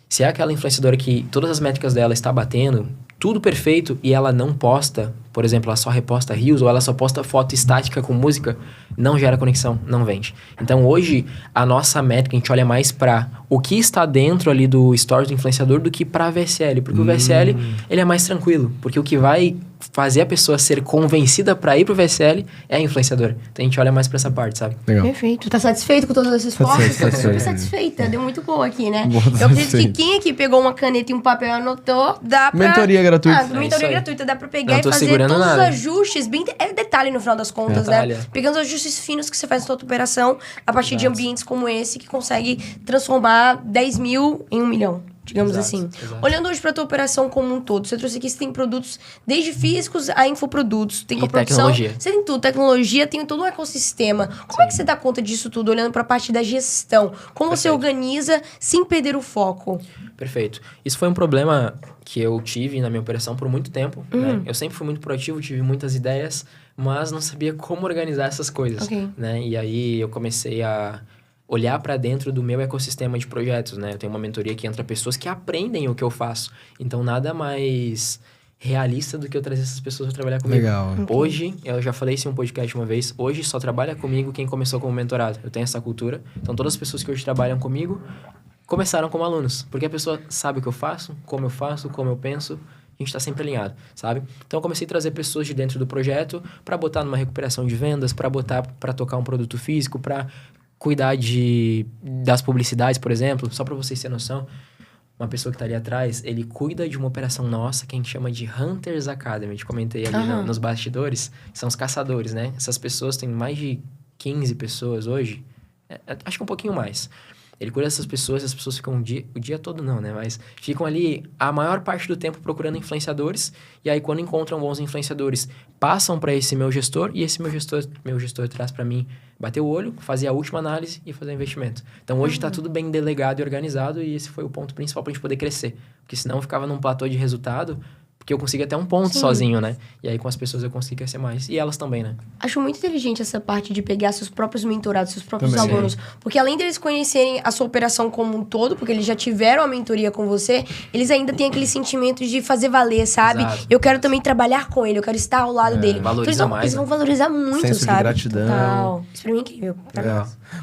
Se é aquela influenciadora que todas as métricas dela está batendo, tudo perfeito, e ela não posta, por exemplo, ela só reposta reels, ou ela só posta foto estática com música, não gera conexão, não vende. Então, hoje, a nossa métrica, a gente olha mais para o que está dentro ali do stories do influenciador do que para a VSL. Porque o VSL, ele é mais tranquilo. Porque o que vai fazer a pessoa ser convencida para ir pro VSL é a influenciadora. Então a gente olha mais para essa parte, sabe? Legal. Perfeito. Tá satisfeito com todas as respostas? Super satisfeita. Deu muito boa aqui, né? Eu acredito que quem aqui pegou uma caneta e um papel e anotou, dá pra... Mentoria gratuita. Mentoria gratuita. Dá pra pegar Não e tô fazer segurando todos nada. os ajustes. Bem, é detalhe no final das contas, Detalhe, né? é. Pegando os ajustes finos que você faz na sua operação a partir de ambientes como esse, que consegue transformar 10 mil em 1 milhão. Digamos Exato, assim. exato. Olhando hoje para a tua operação como um todo, você trouxe aqui, você tem produtos desde físicos a infoprodutos, tem E coprodução, tecnologia. você tem tudo, tecnologia, tem todo um ecossistema. Como é que você dá conta disso tudo, olhando para a parte da gestão? Como você Perfeito. organiza sem perder o foco? Perfeito. Isso foi um problema que eu tive na minha operação por muito tempo, né? Eu sempre fui muito proativo, tive muitas ideias, mas não sabia como organizar essas coisas, Ok. né? E aí eu comecei a olhar para dentro do meu ecossistema de projetos, né? Eu tenho uma mentoria que entra pessoas que aprendem o que eu faço. Então, nada mais realista do que eu trazer essas pessoas para trabalhar comigo. Legal. Hoje, eu já falei isso em um podcast uma vez, hoje só trabalha comigo quem começou como mentorado. Eu tenho essa cultura. Então, todas as pessoas que hoje trabalham comigo começaram como alunos. Porque a pessoa sabe o que eu faço, como eu penso. A gente está sempre alinhado, sabe? Então, eu comecei a trazer pessoas de dentro do projeto para botar numa recuperação de vendas, para botar para tocar um produto físico, para cuidar das publicidades, por exemplo. Só para vocês terem noção, uma pessoa que está ali atrás, ele cuida de uma operação nossa que a gente chama de Hunters Academy. A gente comentei ali nos bastidores. São os caçadores, né? Essas pessoas têm mais de 15 pessoas hoje. Acho que um pouquinho mais. Ele cuida dessas pessoas, as pessoas ficam o dia todo não, né? Mas ficam ali a maior parte do tempo procurando influenciadores. E aí, quando encontram bons influenciadores, passam para esse meu gestor. E esse meu gestor traz para mim bater o olho, fazer a última análise e fazer o investimento. Então, hoje está tudo bem delegado e organizado. E esse foi o ponto principal para a gente poder crescer. Porque senão eu ficava num platô de resultado, porque eu consegui até um ponto sozinho, né? E aí, com as pessoas, eu consegui crescer mais. E elas também, né? Acho muito inteligente essa parte de pegar seus próprios mentorados, seus próprios Também. alunos. Porque além deles conhecerem a sua operação como um todo, porque eles já tiveram a mentoria com você, eles ainda têm aquele sentimento de fazer valer, sabe? Exato. Eu quero também trabalhar com ele, eu quero estar ao lado dele. valoriza então, mais, eles né? vão valorizar muito, Senso de sabe? gratidão. Total. Isso pra mim é incrível.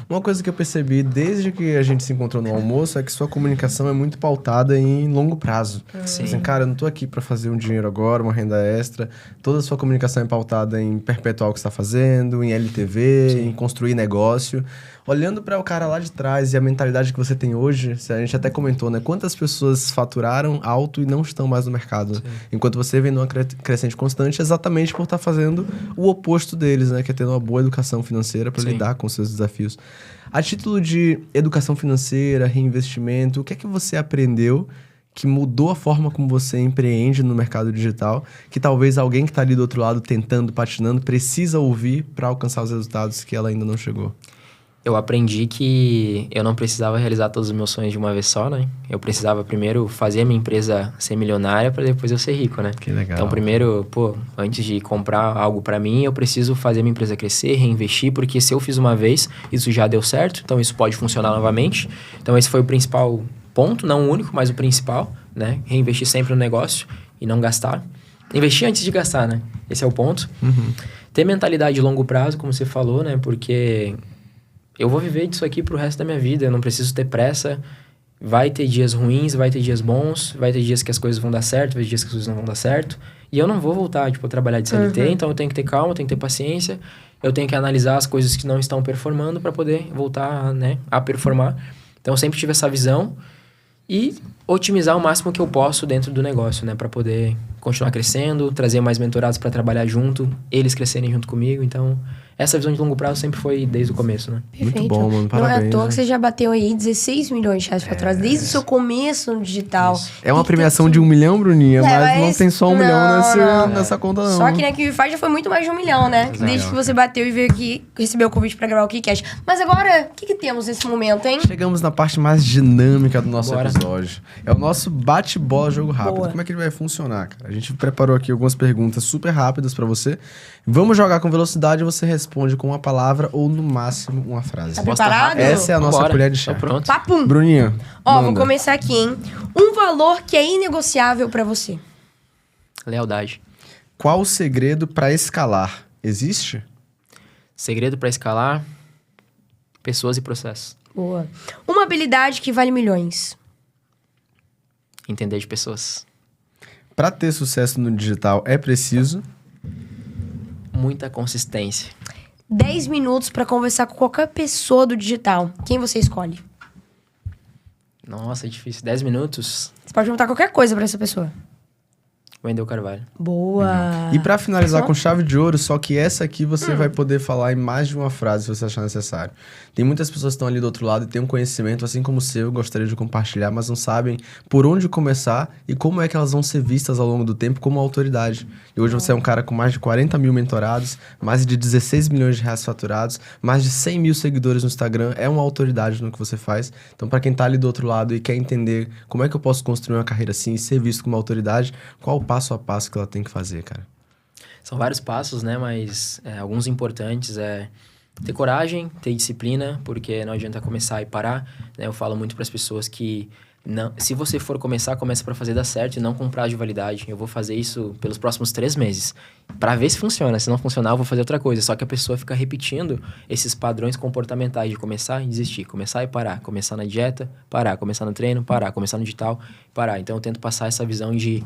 Uma coisa que eu percebi desde que a gente se encontrou no almoço é que sua comunicação é muito pautada em longo prazo. Sim. Assim, cara, eu não tô aqui para fazer um dinheiro agora, uma renda extra. Toda a sua comunicação é pautada em perpetuar o que você está fazendo, em LTV, em construir negócio. Olhando para o cara lá de trás e a mentalidade que você tem hoje, a gente até comentou, né? Quantas pessoas faturaram alto e não estão mais no mercado. Enquanto você vem numa crescente constante, exatamente por estar fazendo o oposto deles, né? Que é ter uma boa educação financeira para lidar com seus desafios. A título de educação financeira, reinvestimento, o que é que você aprendeu que mudou a forma como você empreende no mercado digital, que talvez alguém que está ali do outro lado tentando, patinando, precisa ouvir para alcançar os resultados que ela ainda não chegou? Eu aprendi que eu não precisava realizar todos os meus sonhos de uma vez só, né? Eu precisava primeiro fazer a minha empresa ser milionária para depois eu ser rico, né? Que legal. Então, primeiro, antes de comprar algo para mim, eu preciso fazer minha empresa crescer, reinvestir, porque se eu fiz uma vez, isso já deu certo, então isso pode funcionar novamente. Então, esse foi o principal ponto, não o único, mas o principal, né? Reinvestir sempre no negócio e não gastar. Investir antes de gastar, né? Esse é o ponto. Ter mentalidade de longo prazo, como você falou, né? Porque eu vou viver disso aqui pro resto da minha vida, eu não preciso ter pressa. Vai ter dias ruins, vai ter dias bons, vai ter dias que as coisas vão dar certo, vai ter dias que as coisas não vão dar certo. E eu não vou voltar, a trabalhar de CLT, então eu tenho que ter calma, eu tenho que ter paciência, eu tenho que analisar as coisas que não estão performando para poder voltar, né, a performar. Então eu sempre tive essa visão e otimizar o máximo que eu posso dentro do negócio, né, para poder continuar crescendo, trazer mais mentorados para trabalhar junto, eles crescerem junto comigo. Então, essa visão de longo prazo sempre foi desde o começo, né? Perfeito. Muito bom, mano. Parabéns. Não é à toa né? que você já bateu aí 16 milhões de reais faturados desde o seu começo no digital. É uma premiação de 1 milhão, Bruninha, mas não tem só 1 milhão nessa conta, não. Só que na KiwiFi já foi muito mais de 1 milhão, né? Exato. Desde que você bateu e veio aqui, recebeu o convite pra gravar o KiCast. Mas agora, o que temos nesse momento, hein? Chegamos na parte mais dinâmica do nosso Bora. episódio. É o nosso bate-bola jogo rápido. Boa. Como é que ele vai funcionar, cara? A gente preparou aqui algumas perguntas super rápidas pra você. Vamos jogar com velocidade e você responde com uma palavra ou, no máximo, uma frase. Tá Resposta preparado? rápida. Essa é a nossa Vambora. colher de chá. Tô pronto. Papum! Bruninha, Ó, vou manda. começar aqui, hein? Um valor que é inegociável pra você. Lealdade. Qual o segredo pra escalar? Existe? Segredo para escalar: pessoas e processos. Boa. Uma habilidade que vale milhões. Entender de pessoas. Para ter sucesso no digital é preciso... Muita consistência. 10 minutos pra conversar com qualquer pessoa do digital. Quem você escolhe? Nossa, é difícil. 10 minutos? Você pode perguntar qualquer coisa pra essa pessoa. Wendel Carvalho. Boa! E para finalizar Só? com chave de ouro, só que essa aqui você vai poder falar em mais de uma frase se você achar necessário. Tem muitas pessoas que estão ali do outro lado e têm um conhecimento, assim como o seu, gostaria de compartilhar, mas não sabem por onde começar e como é que elas vão ser vistas ao longo do tempo como autoridade. E hoje você é um cara com mais de 40 mil mentorados, mais de 16 milhões de reais faturados, mais de 100 mil seguidores no Instagram, é uma autoridade no que você faz. Então, para quem tá ali do outro lado e quer entender como é que eu posso construir uma carreira assim e ser visto como autoridade, qual o passo a passo que ela tem que fazer, cara? São vários passos, né? Mas alguns importantes é ter coragem, ter disciplina, porque não adianta começar e parar, né? Eu falo muito para as pessoas que não, se você for começar, começa para fazer dar certo e não com prazo de validade. Eu vou fazer isso pelos próximos 3 meses, para ver se funciona. Se não funcionar, eu vou fazer outra coisa. Só que a pessoa fica repetindo esses padrões comportamentais de começar e desistir, começar e parar, começar na dieta, parar, começar no treino, parar, começar no digital, parar. Então eu tento passar essa visão de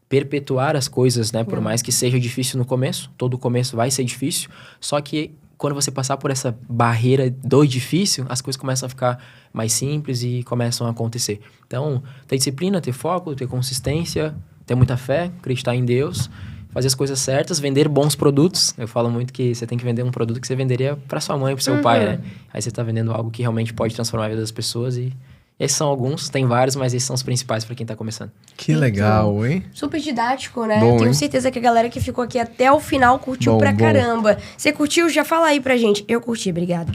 perpetuar as coisas, né? Por mais que seja difícil no começo, todo começo vai ser difícil, só que quando você passar por essa barreira do difícil, as coisas começam a ficar mais simples e começam a acontecer. Então, ter disciplina, ter foco, ter consistência, ter muita fé, acreditar em Deus, fazer as coisas certas, vender bons produtos. Eu falo muito que você tem que vender um produto que você venderia para sua mãe, para seu pai, né? Aí você tá vendendo algo que realmente pode transformar a vida das pessoas e esses são alguns, tem vários, mas esses são os principais para quem tá começando. Que legal, hein? Super didático, né? Bom, Tenho hein? certeza que a galera que ficou aqui até o final curtiu Bom, pra bom. caramba. Você curtiu? Já fala aí pra gente. Eu curti, obrigado.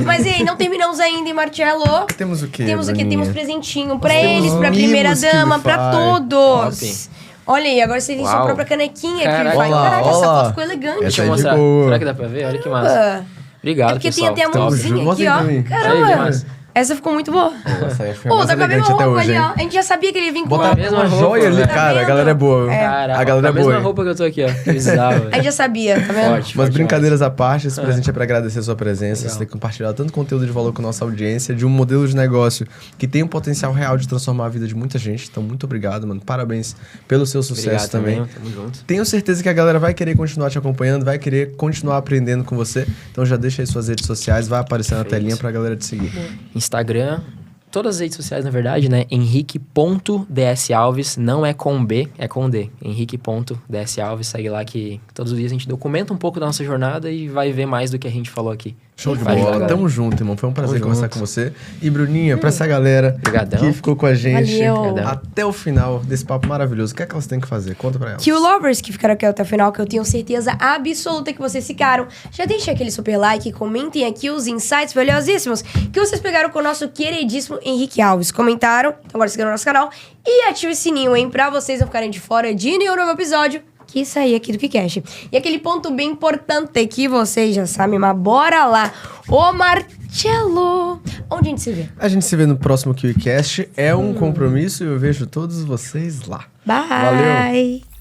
Mas e aí, não terminamos ainda, hein, Marcelo? Temos o quê, Temos aqui, Bruninha? temos presentinho pra temos eles, pra mimos primeira dama, que pra vai. todos. Olha aí, agora você tem sua Uau. própria canequinha Caraca. que vai. Olha lá, Caraca, essa olha lá. foto ficou elegante. Essa Deixa eu aí mostrar. ficou- Será que dá pra ver? Olha que massa. Opa. Obrigado, É porque pessoal. tem até a Então, mãozinha Mostra aqui, aí ó. pra mim. Caramba. Aí, que massa. Essa ficou muito boa. Nossa, aí foi Pô, mais tá com a mesma elegante até roupa hoje, ali, hein? ó. A gente já sabia que ele ia vir com Botar uma... mesma uma roupa, joia ali, né? cara. Tá A galera é boa. Cara, A galera é a mesma boa. roupa que eu tô aqui, ó. Que bizarro, A velho. gente já sabia, tá vendo? Forte, Mas forte brincadeiras à parte, esse presente é pra agradecer a sua presença, Legal. você ter compartilhado tanto conteúdo de valor com a nossa audiência, de um modelo de negócio que tem um potencial real de transformar a vida de muita gente. Então, muito obrigado, mano. Parabéns pelo seu sucesso Obrigado também. Tamo junto. Tenho certeza que a galera vai querer continuar te acompanhando, vai querer continuar aprendendo com você. Então já deixa aí suas redes sociais, vai aparecer na Perfeito. telinha pra galera te seguir. Instagram, todas as redes sociais, na verdade, né? Henrique.dsalves, não é com B, é com D. Henrique.dsalves, segue lá que todos os dias a gente documenta um pouco da nossa jornada e vai ver mais do que a gente falou aqui. Show de Vai ajudar a bola. galera. Tamo junto, irmão. Foi um prazer Tamo conversar junto. com você. E Bruninha, pra essa galera Obrigadão. que ficou com a gente Valeu. Obrigadão. até o final desse papo maravilhoso, o que é que elas têm que fazer? Conta pra elas. Que o Lovers que ficaram aqui até o final, que eu tenho certeza absoluta que vocês ficaram. Já deixa aquele super like, comentem aqui os insights valiosíssimos que vocês pegaram com o nosso queridíssimo Henrique Alves. Comentaram? Então agora sigam o nosso canal e ative o sininho, hein? Pra vocês não ficarem de fora de nenhum novo episódio que sair aqui do KiCast. E aquele ponto bem importante que vocês já sabem, mas bora lá. Ô Marcelo, onde a gente se vê? A gente se vê no próximo KiwiCast. É um compromisso e eu vejo todos vocês lá. Bye! Valeu.